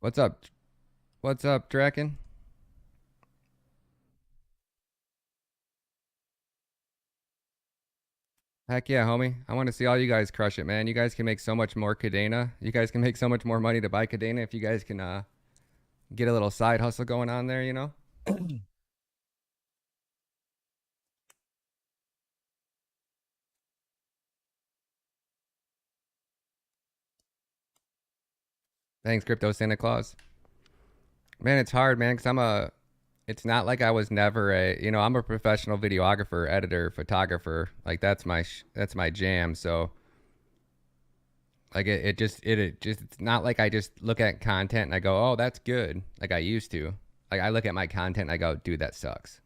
What's up? What's up, Draken? Heck yeah, homie. I want to see all you guys crush it, man. You guys can make so much more Kadena. You guys can make so much more money to buy Kadena if you guys can get a little side hustle going on there, you know? Thanks, Crypto Santa Claus. Man, it's hard, man, because I'm a it's not like I was never I'm a professional videographer, editor, photographer. Like that's my jam. So like it's not like I just look at content and I go, oh, that's good. Like I used to. Like I look at my content and I go, dude, that sucks.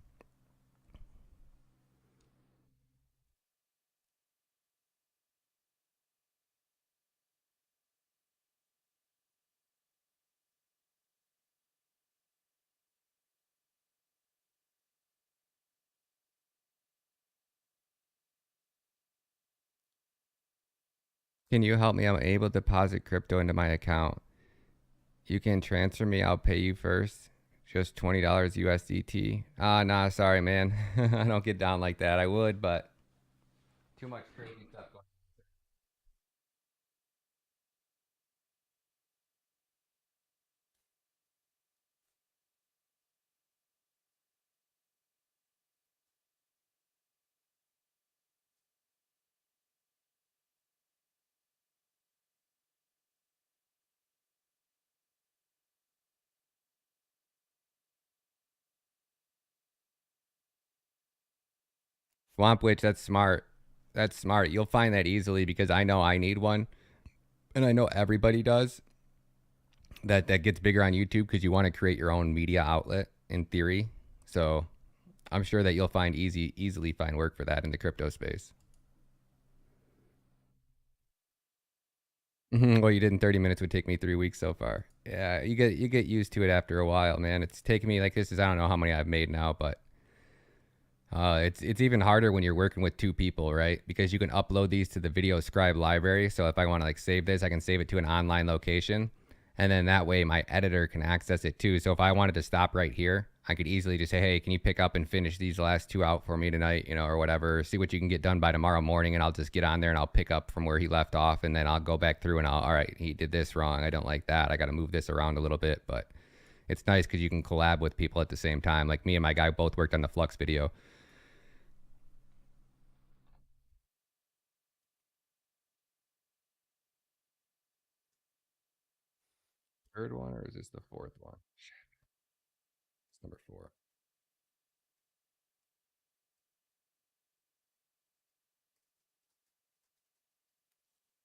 Can you help me? I'm able to deposit crypto into my account. You can transfer me. I'll pay you first. Just $20 USDT. Nah, sorry, man. I don't get down like that. I would, but too much crazy stuff going Swamp Witch, that's smart. That's smart. You'll find that easily because I know I need one, and I know everybody does. That gets bigger on YouTube because you want to create your own media outlet in theory. So I'm sure that you'll easily find work for that in the crypto space. Well, you did in 30 minutes would take me 3 weeks so far. Yeah, you get used to it after a while, man. It's taken me like this is I don't know how many I've made now, but it's even harder when you're working with two people, right? Because you can upload these to the video scribe library. So if I want to like save this, I can save it to an online location, and then that way my editor can access it too. So if I wanted to stop right here, I could easily just say, hey, can you pick up and finish these last two out for me tonight, or whatever. See what you can get done by tomorrow morning, and I'll just get on there and I'll pick up from where he left off, and then I'll go back through and all right, he did this wrong. I don't like that. I got to move this around a little bit, but it's nice because you can collab with people at the same time. Like me and my guy both worked on the Flux video. Third one, or is this the fourth one? It's number 4.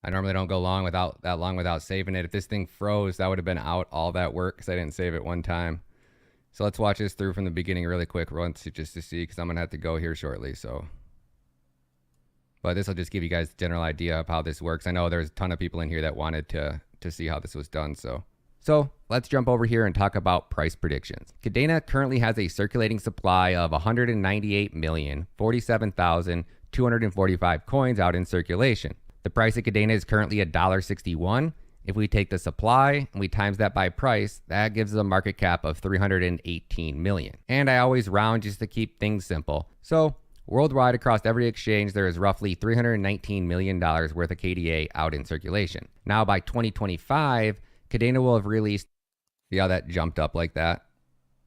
I normally don't go long without saving it. If this thing froze, that would have been out all that work because I didn't save it one time. So let's watch this through from the beginning really quick, just to see, because I'm gonna have to go here shortly. So, but this will just give you guys a general idea of how this works. I know there's a ton of people in here that wanted to see how this was done. So let's jump over here and talk about price predictions. Kadena currently has a circulating supply of 198,047,245 coins out in circulation. The price of Kadena is currently $1.61. If we take the supply and we times that by price, that gives us a market cap of 318 million. And I always round just to keep things simple. So worldwide across every exchange, there is roughly $319 million worth of KDA out in circulation. Now by 2025, Kadena will have released, see how that jumped up like that?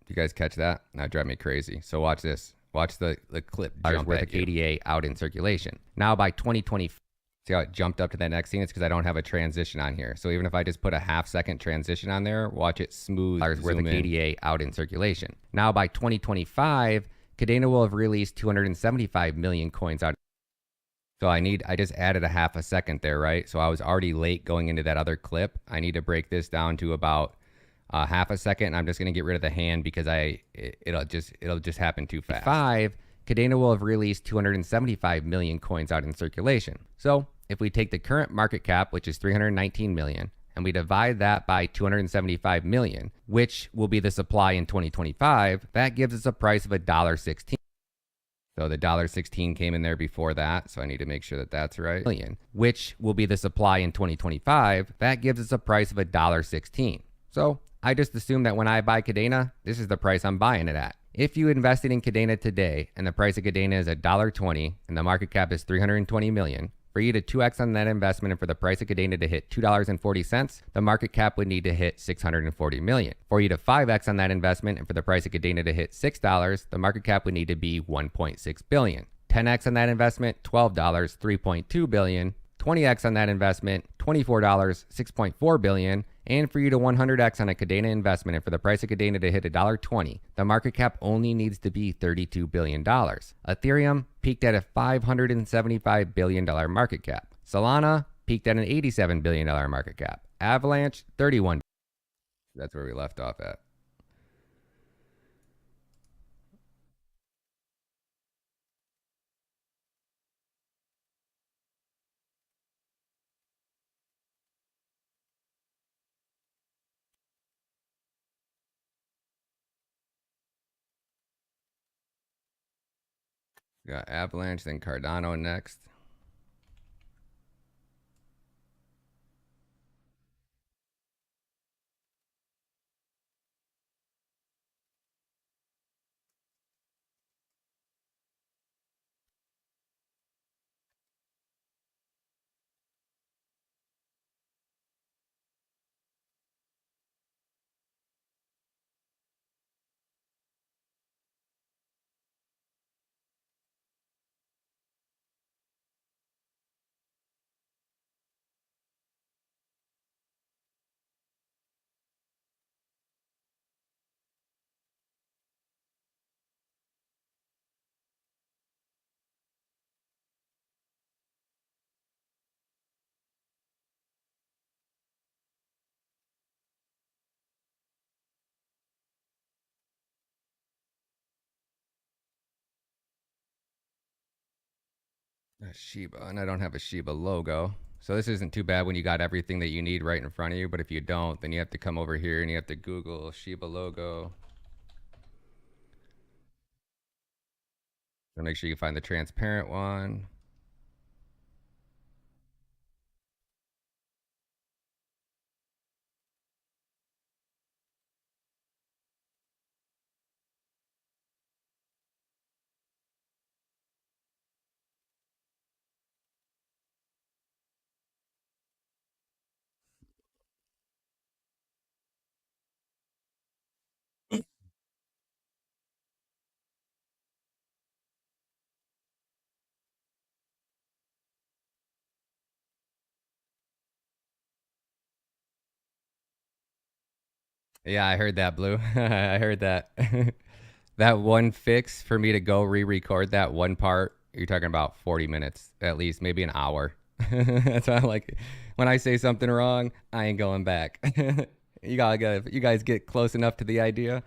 You guys catch that? That drive me crazy. So watch this. Watch the clip jump worth of KDA out in circulation. Now by 2025, see how it jumped up to that next scene? It's because I don't have a transition on here. So even if I just put a half-second transition on there, watch it smooth worth of KDA out in circulation. Now by 2025, Kadena will have released 275 million coins out. So I just added a half a second there, right? So I was already late going into that other clip. I need to break this down to about half a second. And I'm just going to get rid of the hand because it'll just happen too fast. 5, Kadena will have released 275 million coins out in circulation. So if we take the current market cap, which is 319 million, and we divide that by 275 million, which will be the supply in 2025, that gives us a price of $1.16. So the $1.16 came in there before that, so I need to make sure that that's right. Million, which will be the supply in 2025, that gives us a price of $1.16. So I just assume that when I buy Kadena, this is the price I'm buying it at. If you invested in Kadena today and the price of Kadena is $1.20 and the market cap is 320 million, for you to 2x on that investment and for the price of Kadena to hit $2.40, the market cap would need to hit 640 million. For you to 5x on that investment and for the price of Kadena to hit $6, the market cap would need to be 1.6 billion. 10x on that investment, $12, 3.2 billion. 20x on that investment, $24, 6.4 billion. And for you to 100x on a Kadena investment and for the price of Kadena to hit $1.20, the market cap only needs to be $32 billion. Ethereum peaked at a $575 billion market cap. Solana peaked at an $87 billion market cap. Avalanche, 31. That's where we left off at. Got Avalanche, then Cardano next. Shiba, and I don't have a Shiba logo. So this isn't too bad when you got everything that you need right in front of you, but if you don't, then you have to come over here and you have to Google Shiba logo. So make sure you find the transparent one. Yeah, I heard that, Blue. I heard that. That one fix for me to go re-record that one part, you're talking about 40 minutes at least, maybe an hour. That's why I'm like, when I say something wrong, I ain't going back. You guys get close enough to the idea.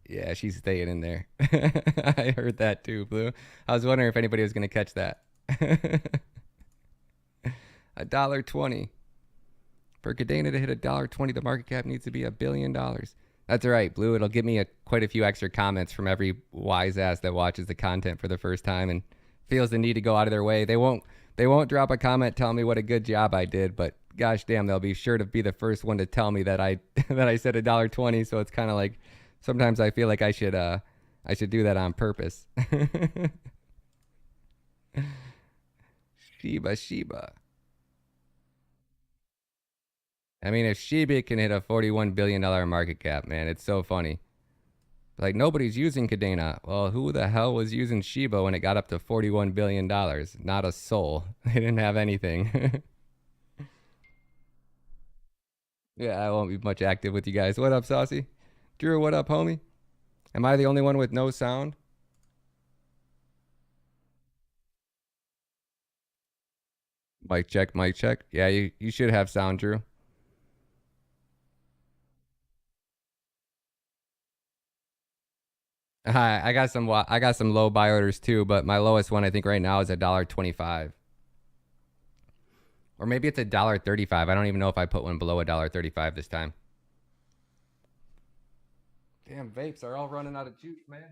Yeah, she's staying in there. I heard that too, Blue. I was wondering if anybody was gonna catch that. $1.20 for Kadena to hit $1.20. The market cap needs to be $1 billion. That's all right, Blue. It'll give me quite a few extra comments from every wise ass that watches the content for the first time and feels the need to go out of their way. They won't drop a comment telling me what a good job I did, but gosh damn, they'll be sure to be the first one to tell me that I that I said $1.20. So it's kind of like sometimes I feel like I should do that on purpose. Shiba. I mean, if Shiba can hit a $41 billion market cap, man, it's so funny. Like, nobody's using Kadena. Well, who the hell was using Shiba when it got up to $41 billion? Not a soul. They didn't have anything. Yeah, I won't be much active with you guys. What up, Saucy? Drew, what up, homie? Am I the only one with no sound? Mic check, mic check. Yeah, you should have sound, Drew. Hi, I got some low buy orders too, but my lowest one I think right now is $1.25. Or maybe it's $1.35. I don't even know if I put one below $1.35 this time. Damn, vapes are all running out of juice, man.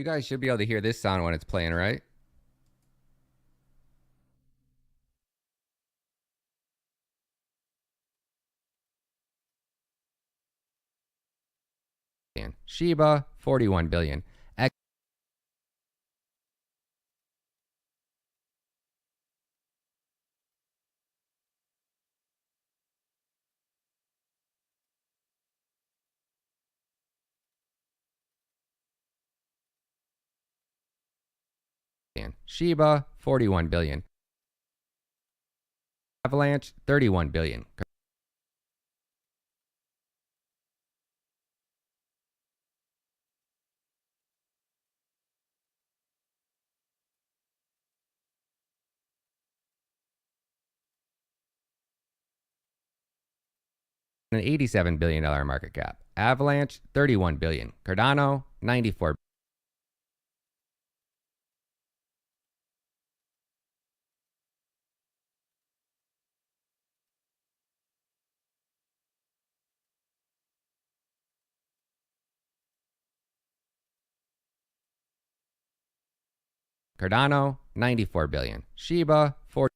You guys should be able to hear this sound when it's playing, right? Shiba, 41 billion. X 41 billion. Avalanche, 31 billion. 87 billion dollar market cap. Avalanche, 31 billion. Cardano, 94 Cardano, 94 billion. Shiba, 40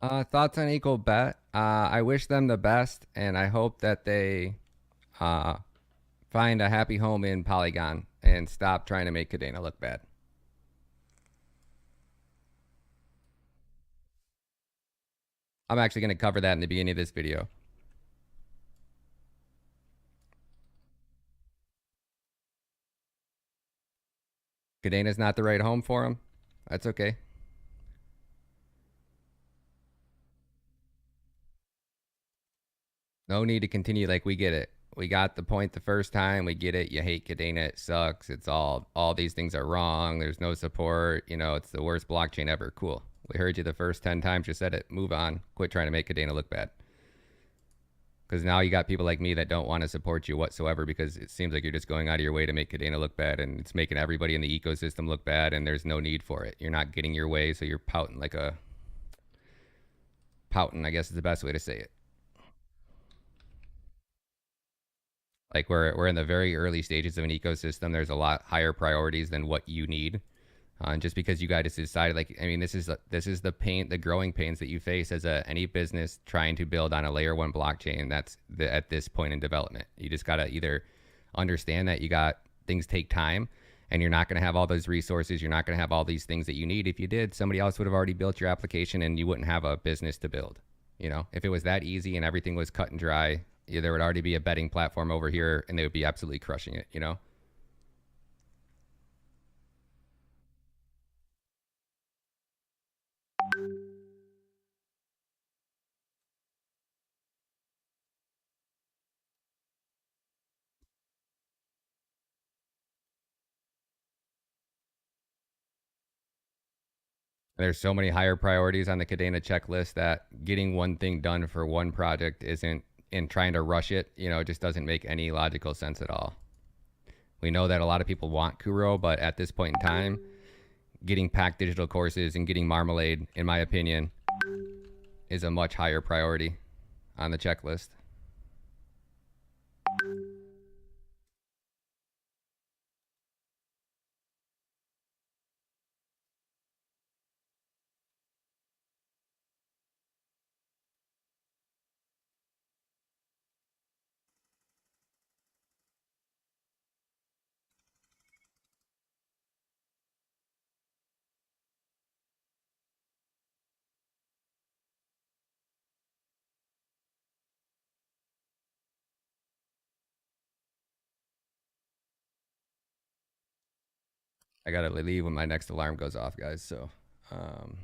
thoughts on Equal Bet? I wish them the best, and I hope that they uh, find a happy home in Polygon and stop trying to make Kadena look bad. I'm actually going to cover that in the beginning of this video. Kadena's not the right home for him. That's okay. No need to continue. Like, we get it. We got the point the first time. We get it. You hate Kadena. It sucks. It's all these things are wrong. There's no support. You know, it's the worst blockchain ever. Cool. We heard you the first 10 times you said it. Move on. Quit trying to make Kadena look bad. Because now you got people like me that don't want to support you whatsoever because it seems like you're just going out of your way to make Kadena look bad, and it's making everybody in the ecosystem look bad, and there's no need for it. You're not getting your way, so you're pouting like a pouting, I guess is the best way to say it. Like we're in the very early stages of an ecosystem. There's a lot higher priorities than what you need. And just because you guys decided, like, I mean, this is the pain, the growing pains that you face as any business trying to build on a layer one blockchain. That's at this point in development. You just gotta either understand that you got things take time, and you're not gonna have all those resources. You're not gonna have all these things that you need. If you did, somebody else would have already built your application, and you wouldn't have a business to build. You know, if it was that easy and everything was cut and dry, yeah, there would already be a betting platform over here, and they would be absolutely crushing it. You know. There's so many higher priorities on the Kadena checklist that getting one thing done for one project isn't, in trying to rush it, you know, it just doesn't make any logical sense at all. We know that a lot of people want Kuro, but at this point in time, getting packed digital courses and getting Marmalade, in my opinion, is a much higher priority on the checklist. I gotta leave when my next alarm goes off, guys. So, um,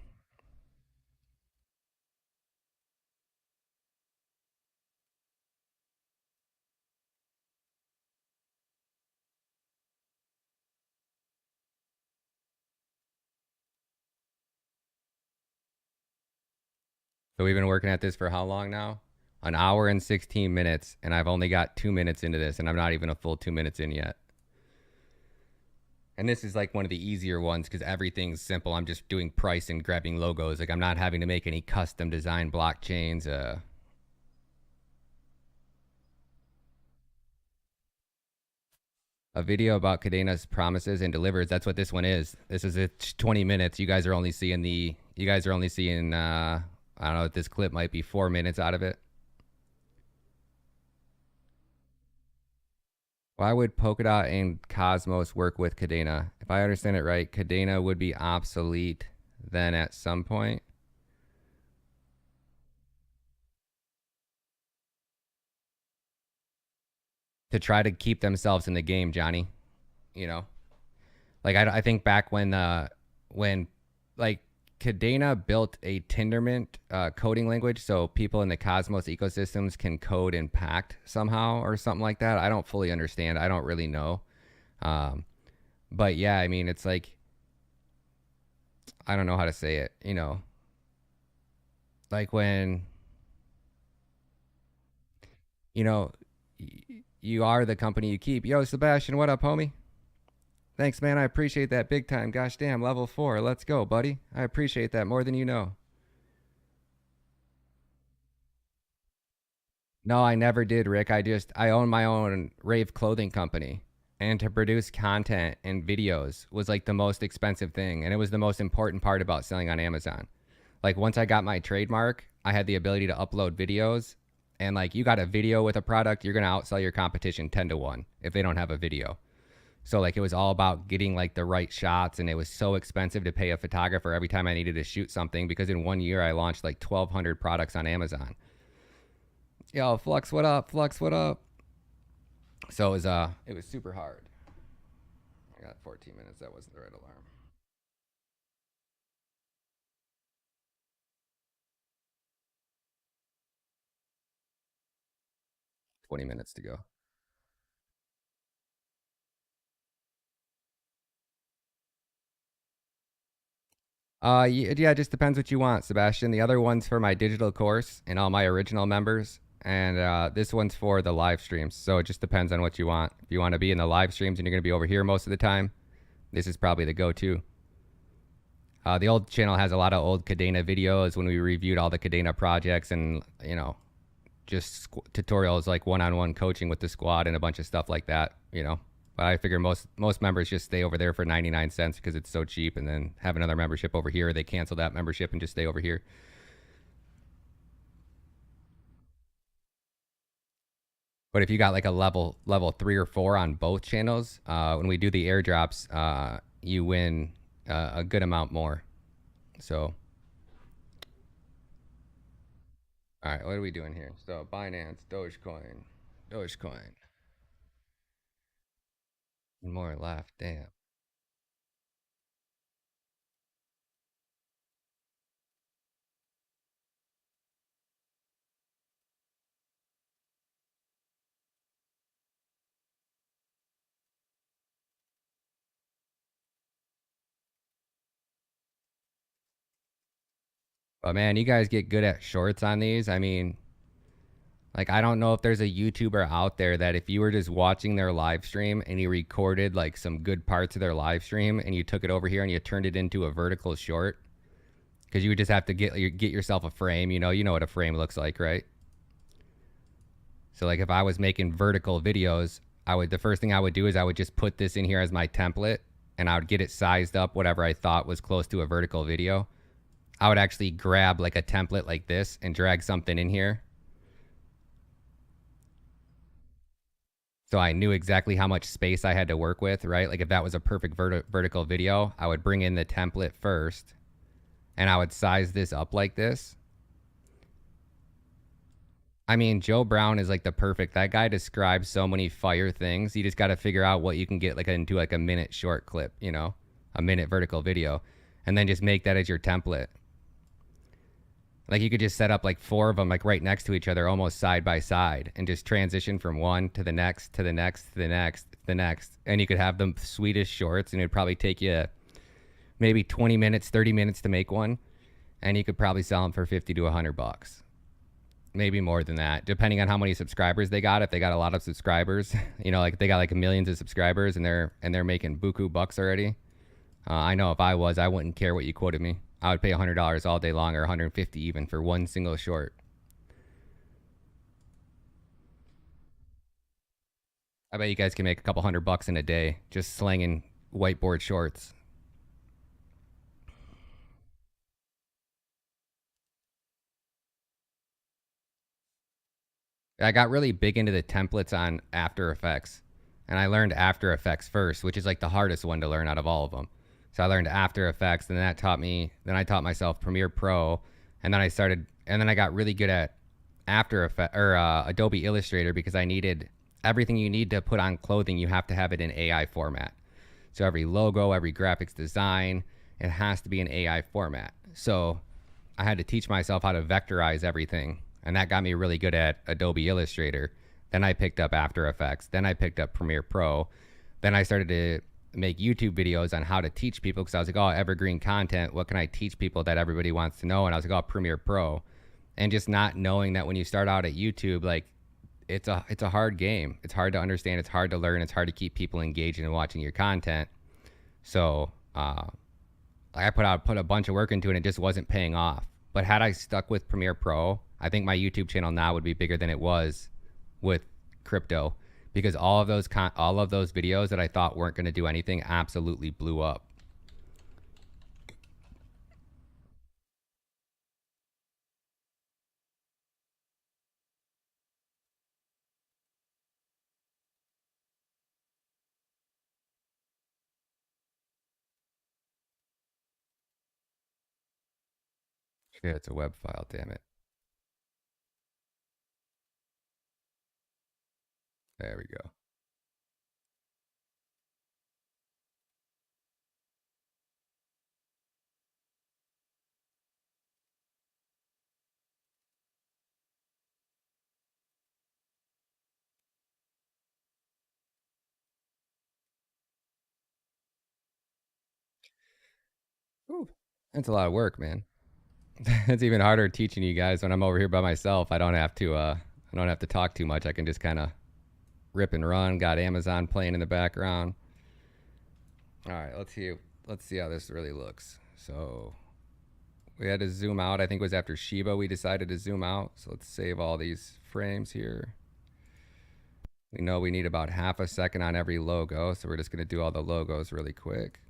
so we've been working at this for how long now? An hour and 16 minutes, and I've only got 2 minutes into this, and I'm not even a full 2 minutes in yet. And this is like one of the easier ones because everything's simple. I'm just doing price and grabbing logos. Like I'm not having to make any custom design blockchains. A video about Kadena's promises and delivers. That's what this one is. This is it. 20 minutes. You guys are only seeing You guys are only seeing. I don't know. This clip might be 4 minutes out of it. Why would Polkadot and Cosmos work with Kadena? If I understand it right, Kadena would be obsolete then at some point. To try to keep themselves in the game, Johnny. You know, like I think back when like Kadena built a Tendermint coding language so people in the Cosmos ecosystems can code in Pact somehow or something like that. I don't fully understand. I don't really know. But yeah, I mean, it's like, I don't know how to say it, you know, like when, you know, you are the company you keep. Yo, Sebastian, what up, homie? Thanks, man. I appreciate that big time. Gosh damn, level 4. Let's go, buddy. I appreciate that more than you know. No, I never did, Rick. I own my own rave clothing company. And to produce content and videos was like the most expensive thing. And it was the most important part about selling on Amazon. Like once I got my trademark, I had the ability to upload videos. And like you got a video with a product, you're going to outsell your competition 10 to 1 if they don't have a video. So like it was all about getting like the right shots, and it was so expensive to pay a photographer every time I needed to shoot something because in 1 year I launched like 1,200 products on Amazon. Yo, Flux, what up? Flux, what up? So it was super hard. I got 14 minutes. That wasn't the right alarm. 20 minutes to go. Yeah, it just depends what you want, Sebastian. The other one's for my digital course and all my original members, and this one's for the live streams. So it just depends on what you want. If you want to be in the live streams and you're going to be over here most of the time, this is probably the go-to. The old channel has a lot of old Kadena videos when we reviewed all the Kadena projects and, you know, just tutorials like one-on-one coaching with the squad and a bunch of stuff like that, you know. But I figure most members just stay over there for 99 cents because it's so cheap, and then have another membership over here. They cancel that membership and just stay over here. But if you got like a level 3 or 4 on both channels, when we do the airdrops, you win a good amount more. So, all right, what are we doing here? So Binance, Dogecoin, more left. Damn. But man, you guys get good at shorts on these. I mean, like I don't know if there's a YouTuber out there that if you were just watching their live stream and you recorded like some good parts of their live stream and you took it over here and you turned it into a vertical short, because you would just have to get yourself a frame. You know what a frame looks like, right? So like if I was making vertical videos, the first thing I would do is I would just put this in here as my template, and I would get it sized up whatever I thought was close to a vertical video. I would actually grab like a template like this and drag something in here. So I knew exactly how much space I had to work with, right? Like if that was a perfect vertical video, I would bring in the template first and I would size this up like this. I mean, Joe Brown is like the perfect, that guy describes so many fire things. You just got to figure out what you can get like into like a minute short clip, you know? a minute vertical video, and then just make that as your template. Like you could just set up like 4 of them like right next to each other, almost side by side, and just transition from one to the next, to the next, to the next, to the next. And you could have them sweetest shorts, and it'd probably take you maybe 20 minutes, 30 minutes to make one. And you could probably sell them for 50 to $100. Maybe more than that, depending on how many subscribers they got. If they got a lot of subscribers, you know, like they got like millions of subscribers and they're making buku bucks already. I know if I was, I wouldn't care what you quoted me. I would pay $100 all day long, or 150 even, for one single short. I bet you guys can make a couple $100 in a day just slanging whiteboard shorts. I got really big into the templates on After Effects, and I learned After Effects first, which is like the hardest one to learn out of all of them. So I learned After Effects, and then I taught myself Premiere Pro, and then I got really good at After Effects or Adobe Illustrator, because I needed everything you need to put on clothing. You have to have it in AI format. So every logo, every graphics design, it has to be in AI format. So I had to teach myself how to vectorize everything, and that got me really good at Adobe Illustrator. Then I picked up After Effects. Then I picked up Premiere Pro. Then I started to make YouTube videos on how to teach people, because I was like, oh, evergreen content. What can I teach people that everybody wants to know? And I was like, oh, Premiere Pro. And just not knowing that when you start out at YouTube, like it's a hard game. It's hard to understand. It's hard to learn. It's hard to keep people engaged in watching your content. So I put a bunch of work into it, and it just wasn't paying off. But had I stuck with Premiere Pro, I think my YouTube channel now would be bigger than it was with crypto, because all of those videos that I thought weren't going to do anything absolutely blew up. Shit, it's a web file, damn it. There we go. Ooh, that's a lot of work, man. It's even harder teaching you guys when I'm over here by myself. I don't have to talk too much. I can just kind of rip and run. Got Amazon playing in the background. All right, let's see how this really looks. So we had to zoom out. I think it was after Shiba we decided to zoom out. So let's save all these frames here. We know we need about half a second on every logo, so we're just going to do all the logos really quick.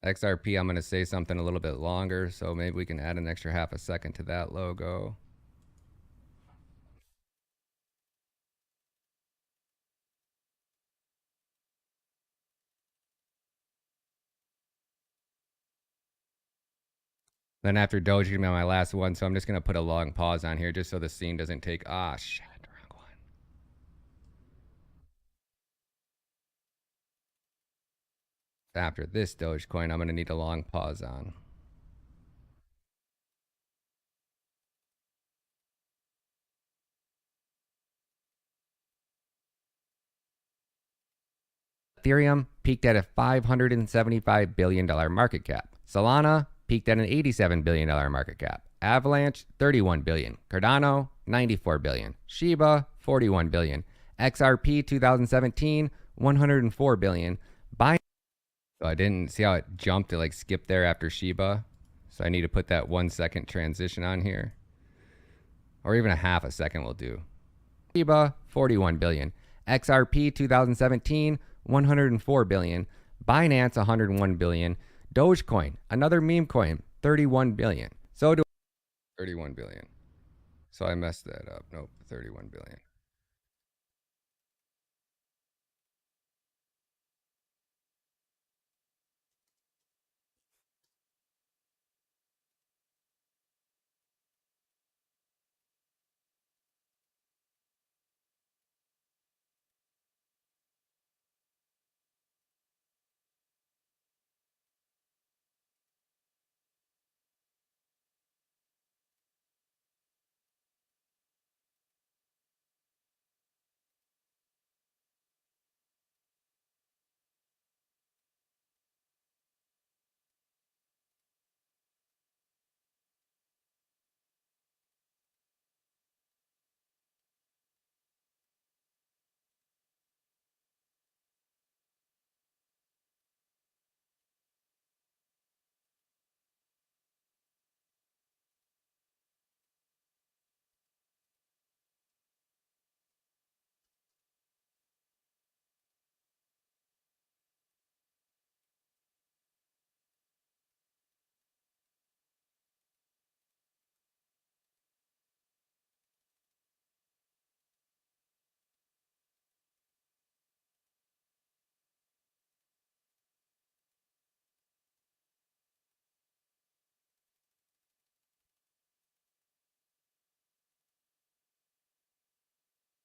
XRP, I'm going to say something a little bit longer, so maybe we can add an extra half a second to that logo. Then after Doge, gonna be my last one, so I'm just going to put a long pause on here just so the scene doesn't take... Ah, shit, wrong one. After this Dogecoin, I'm going to need a long pause on. Ethereum peaked at a $575 billion market cap. Solana peaked at an $87 billion market cap. Avalanche, $31 billion. Cardano, $94 billion. Shiba, $41 billion. XRP 2017, $104 billion. Binance, so I didn't see how it jumped to like skip there after Shiba. So I need to put that 1 second transition on here. Or even a half a second will do. Shiba, $41 billion. XRP 2017, $104 billion. Binance, $101 billion. Dogecoin, another meme coin, $31 billion. So do $31 billion. So I messed that up. Nope, $31 billion.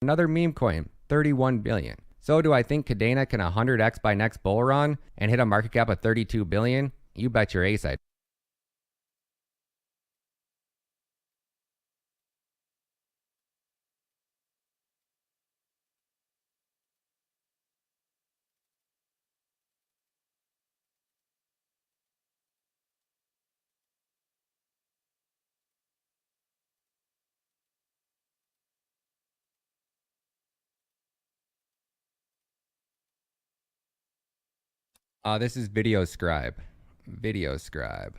Another meme coin, 31 billion. So do I think Kadena can 100x by next bull run and hit a market cap of 32 billion? You bet your ace I do. This is Video Scribe. Video Scribe.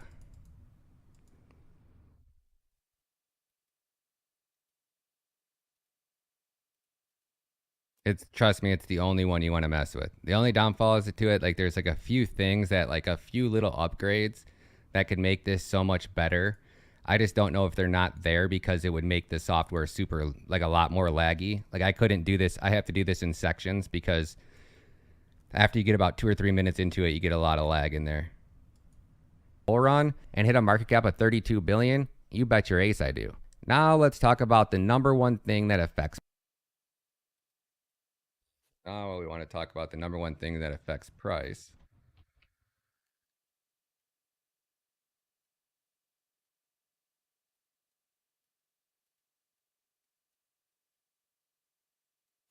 It's trust me, it's the only one you want to mess with. The only downfall is to it, like there's like a few things that like a few little upgrades that could make this so much better. I just don't know if they're not there because it would make the software super like a lot more laggy. Like I couldn't do this. I have to do this in sections because after you get about 2 or 3 minutes into it, you get a lot of lag in there. Bull run and hit a market cap of 32 billion? You bet your ace I do. Now let's talk about the number one thing that affects. Oh, we want to talk about the number one thing that affects price.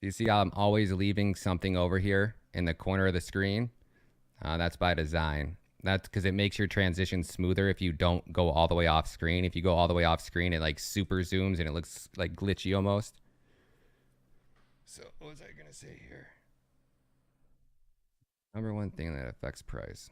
You see how I'm always leaving something over here in the corner of the screen? That's by design. That's because it makes your transition smoother if you don't go all the way off screen. If you go all the way off screen, it like super zooms and it looks like glitchy almost. So what was I going to say here? Number one thing that affects price.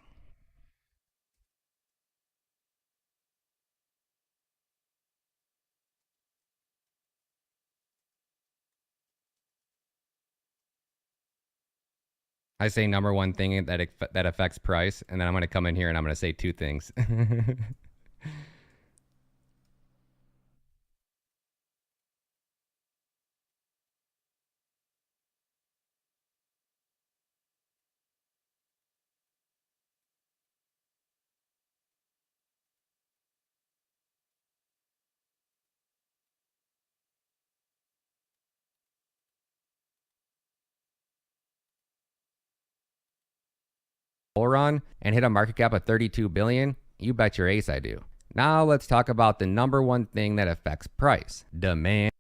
I say number one thing that affects price, and then I'm going to come in here and I'm going to say two things. Bull run and hit a market cap of 32 billion? You bet your ace I do. Now let's talk about the number one thing that affects price. Demand.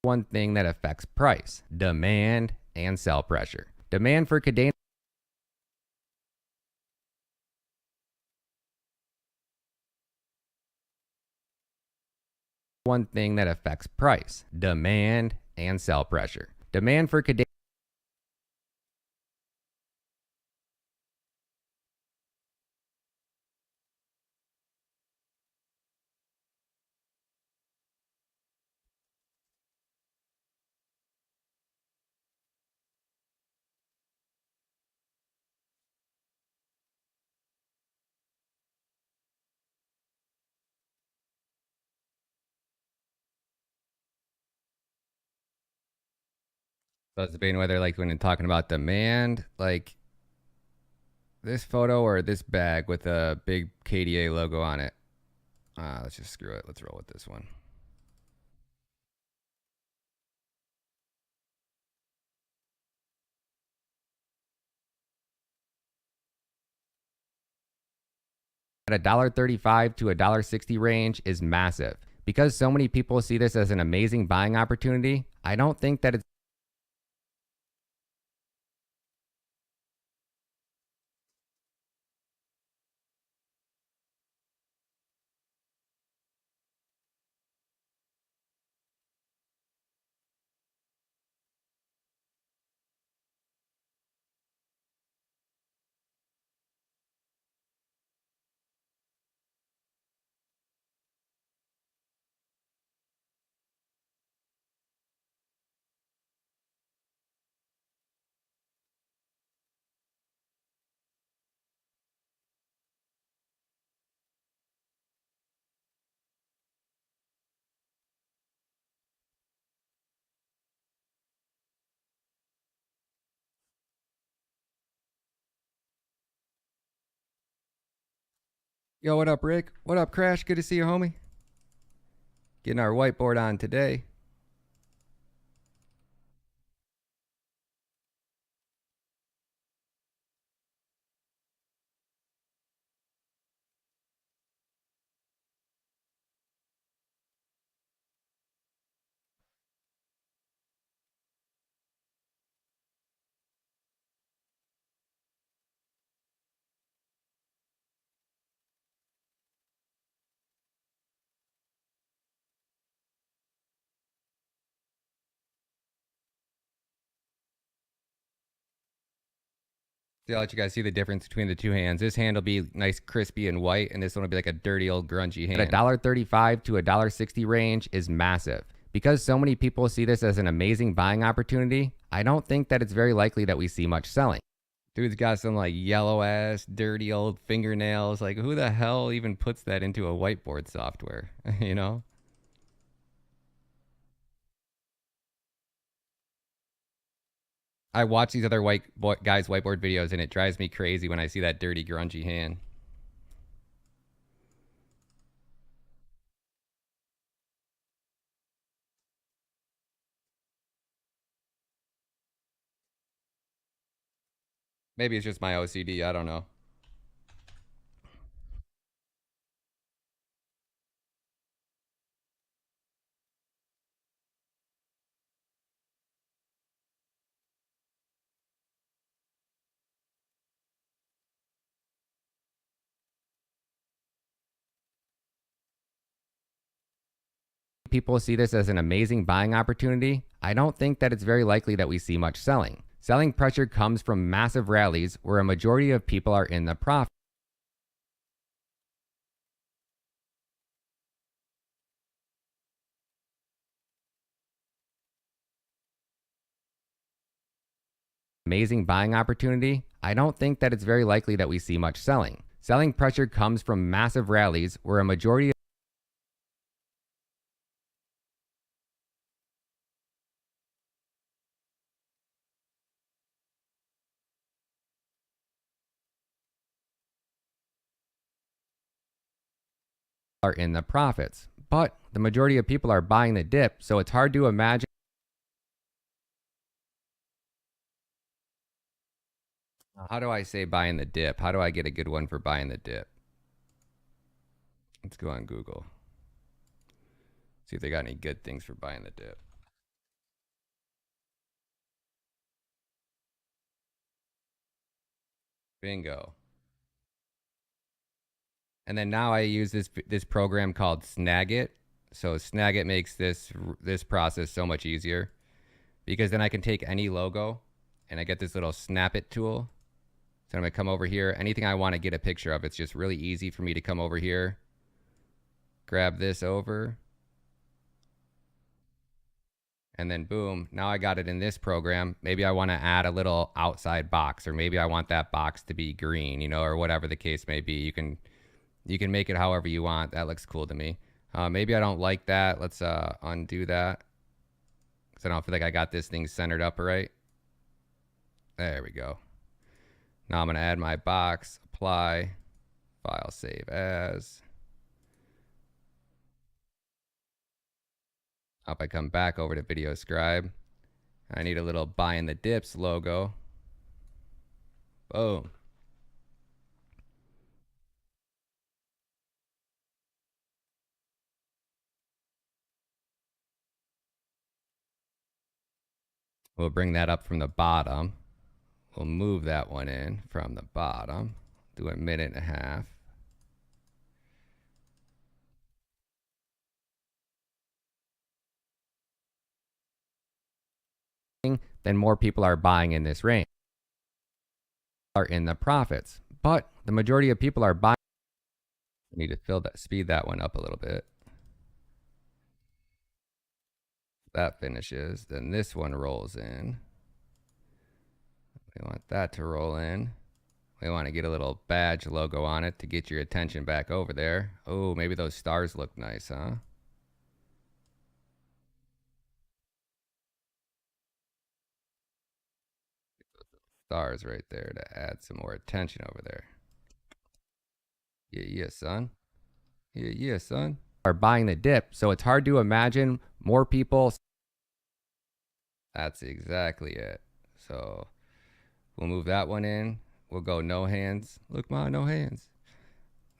One thing that affects price. Demand and sell pressure. Demand for Kadena. One thing that affects price. Demand and sell pressure. Demand for Kadena. So it's debating whether like when talking about demand, like this photo or this bag with a big KDA logo on it. Let's just screw it. Let's roll with this one. at $1.35 to $1.60 range is massive. Because so many people see this as an amazing buying opportunity, I don't think that it's Yo, what up, Rick? What up, Crash? Good to see you, homie. Getting our whiteboard on today. So I'll let you guys see the difference between the two hands. This hand will be nice, crispy, and white, and this one will be like a dirty old grungy hand. At $1.35 to $1.60 range is massive. Because so many people see this as an amazing buying opportunity, I don't think that it's very likely that we see much selling. Dude's got some like yellow ass, dirty old fingernails. Like, who the hell even puts that into a whiteboard software? You know? I watch these other guys' whiteboard videos, and it drives me crazy when I see that dirty, grungy hand. Maybe it's just my OCD. I don't know. People see this as an amazing buying opportunity, I don't think that it's very likely that we see much selling. Selling pressure comes from massive rallies where a majority of people are in the profit. Amazing buying opportunity, I don't think that it's very likely that we see much selling. Selling pressure comes from massive rallies where a majority of are in the profits. But the majority of people are buying the dip, so it's hard to imagine. How do I say buying the dip? How do I get a good one for buying the dip? Let's go on Google. See if they got any good things for buying the dip. Bingo. And then now I use this program called Snagit. So Snagit makes this process so much easier because then I can take any logo and I get this little snap it tool. So I'm gonna come over here. Anything I want to get a picture of, it's just really easy for me to come over here, grab this over, and then boom, now I got it in this program. Maybe I want to add a little outside box, or maybe I want that box to be green, you know, or whatever the case may be. You can make it however you want. That looks cool to me. Maybe I don't like that. Let's undo that because I don't feel like I got this thing centered up right. There we go. Now I'm going to add my box, apply, file, save as. Up I come back over to Video Scribe. I need a little buy in the dips logo. Boom. We'll bring that up from the bottom. We'll move that one in from the bottom. Do a minute and a half. Then more people are buying in this range, are in the profits. But the majority of people are buying. I need to speed that one up a little bit. That finishes. Then this one rolls in. We want that to roll in. We want to get a little badge logo on it to get your attention back over there. Oh, maybe those stars look nice, huh? Stars right there to add some more attention over there. Yeah, son. Yeah, son. Are buying the dip, so it's hard to imagine more people. That's exactly it. So we'll move that one in. We'll go no hands. Look, Ma, no hands.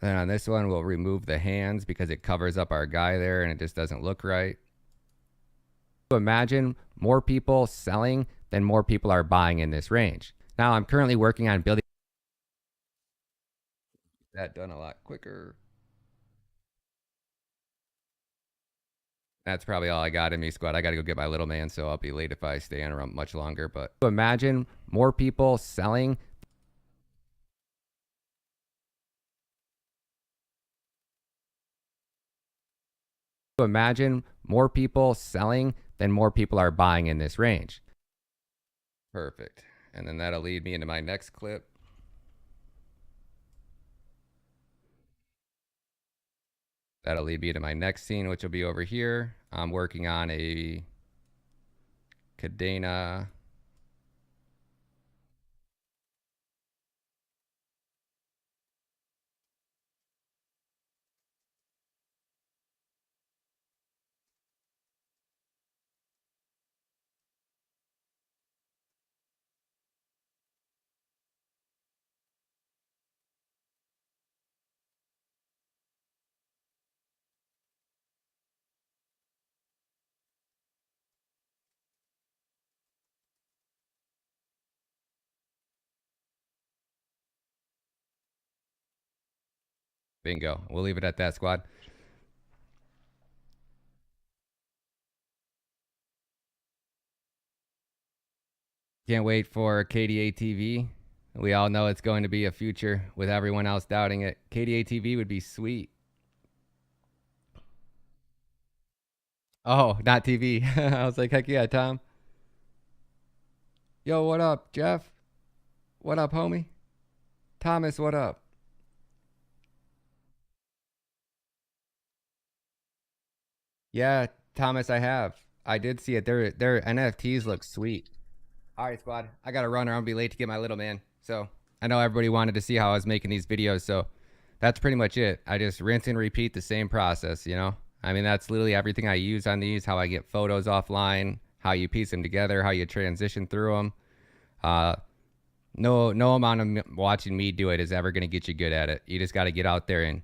Then on this one, we'll remove the hands because it covers up our guy there and it just doesn't look right. Imagine more people selling than more people are buying in this range. Now I'm currently working on building that done a lot quicker. That's probably all I got in me, squad. I got to go get my little man, so I'll be late if I stay on around much longer. But imagine more people selling. Imagine more people selling than more people are buying in this range. Perfect. And then that'll lead me into my next clip. That'll lead me to my next scene, which will be over here. I'm working on a Kadena. Bingo. We'll leave it at that, squad. Can't wait for KDA TV. We all know it's going to be a future with everyone else doubting it. KDA TV would be sweet. Oh, not TV. I was like, heck yeah, Tom. Yo, what up, Jeff? What up, homie? Thomas, what up? Yeah, Thomas, I have. I did see it. Their NFTs look sweet. All right, squad. I got to run or I'm going to be late to get my little man. So I know everybody wanted to see how I was making these videos. So that's pretty much it. I just rinse and repeat the same process, you know? I mean, that's literally everything I use on these, how I get photos offline, how you piece them together, how you transition through them. No amount of watching me do it is ever going to get you good at it. You just got to get out there and,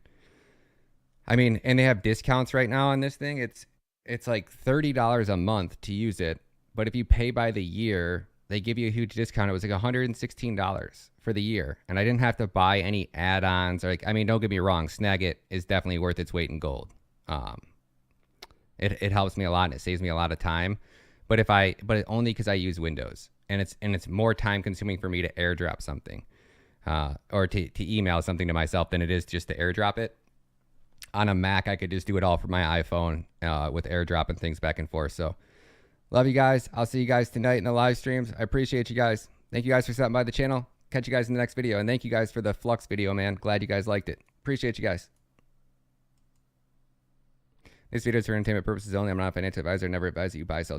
I mean, and they have discounts right now on this thing. It's like $30 a month to use it. But if you pay by the year, they give you a huge discount. It was like $116 for the year. And I didn't have to buy any add-ons. Or like, I mean, don't get me wrong. Snagit is definitely worth its weight in gold. It helps me a lot and it saves me a lot of time. But only because I use Windows. And it's more time consuming for me to airdrop something. Or to email something to myself than it is just to airdrop it. On a Mac, I could just do it all from my iPhone with airdrop and things back and forth. So love you guys. I'll see you guys tonight in the live streams. I appreciate you guys. Thank you guys for stopping by the channel. Catch you guys in the next video. And thank you guys for the Flux video, man. Glad you guys liked it. Appreciate you guys. This video is for entertainment purposes only. I'm not a financial advisor. Never advise that you buy, sell,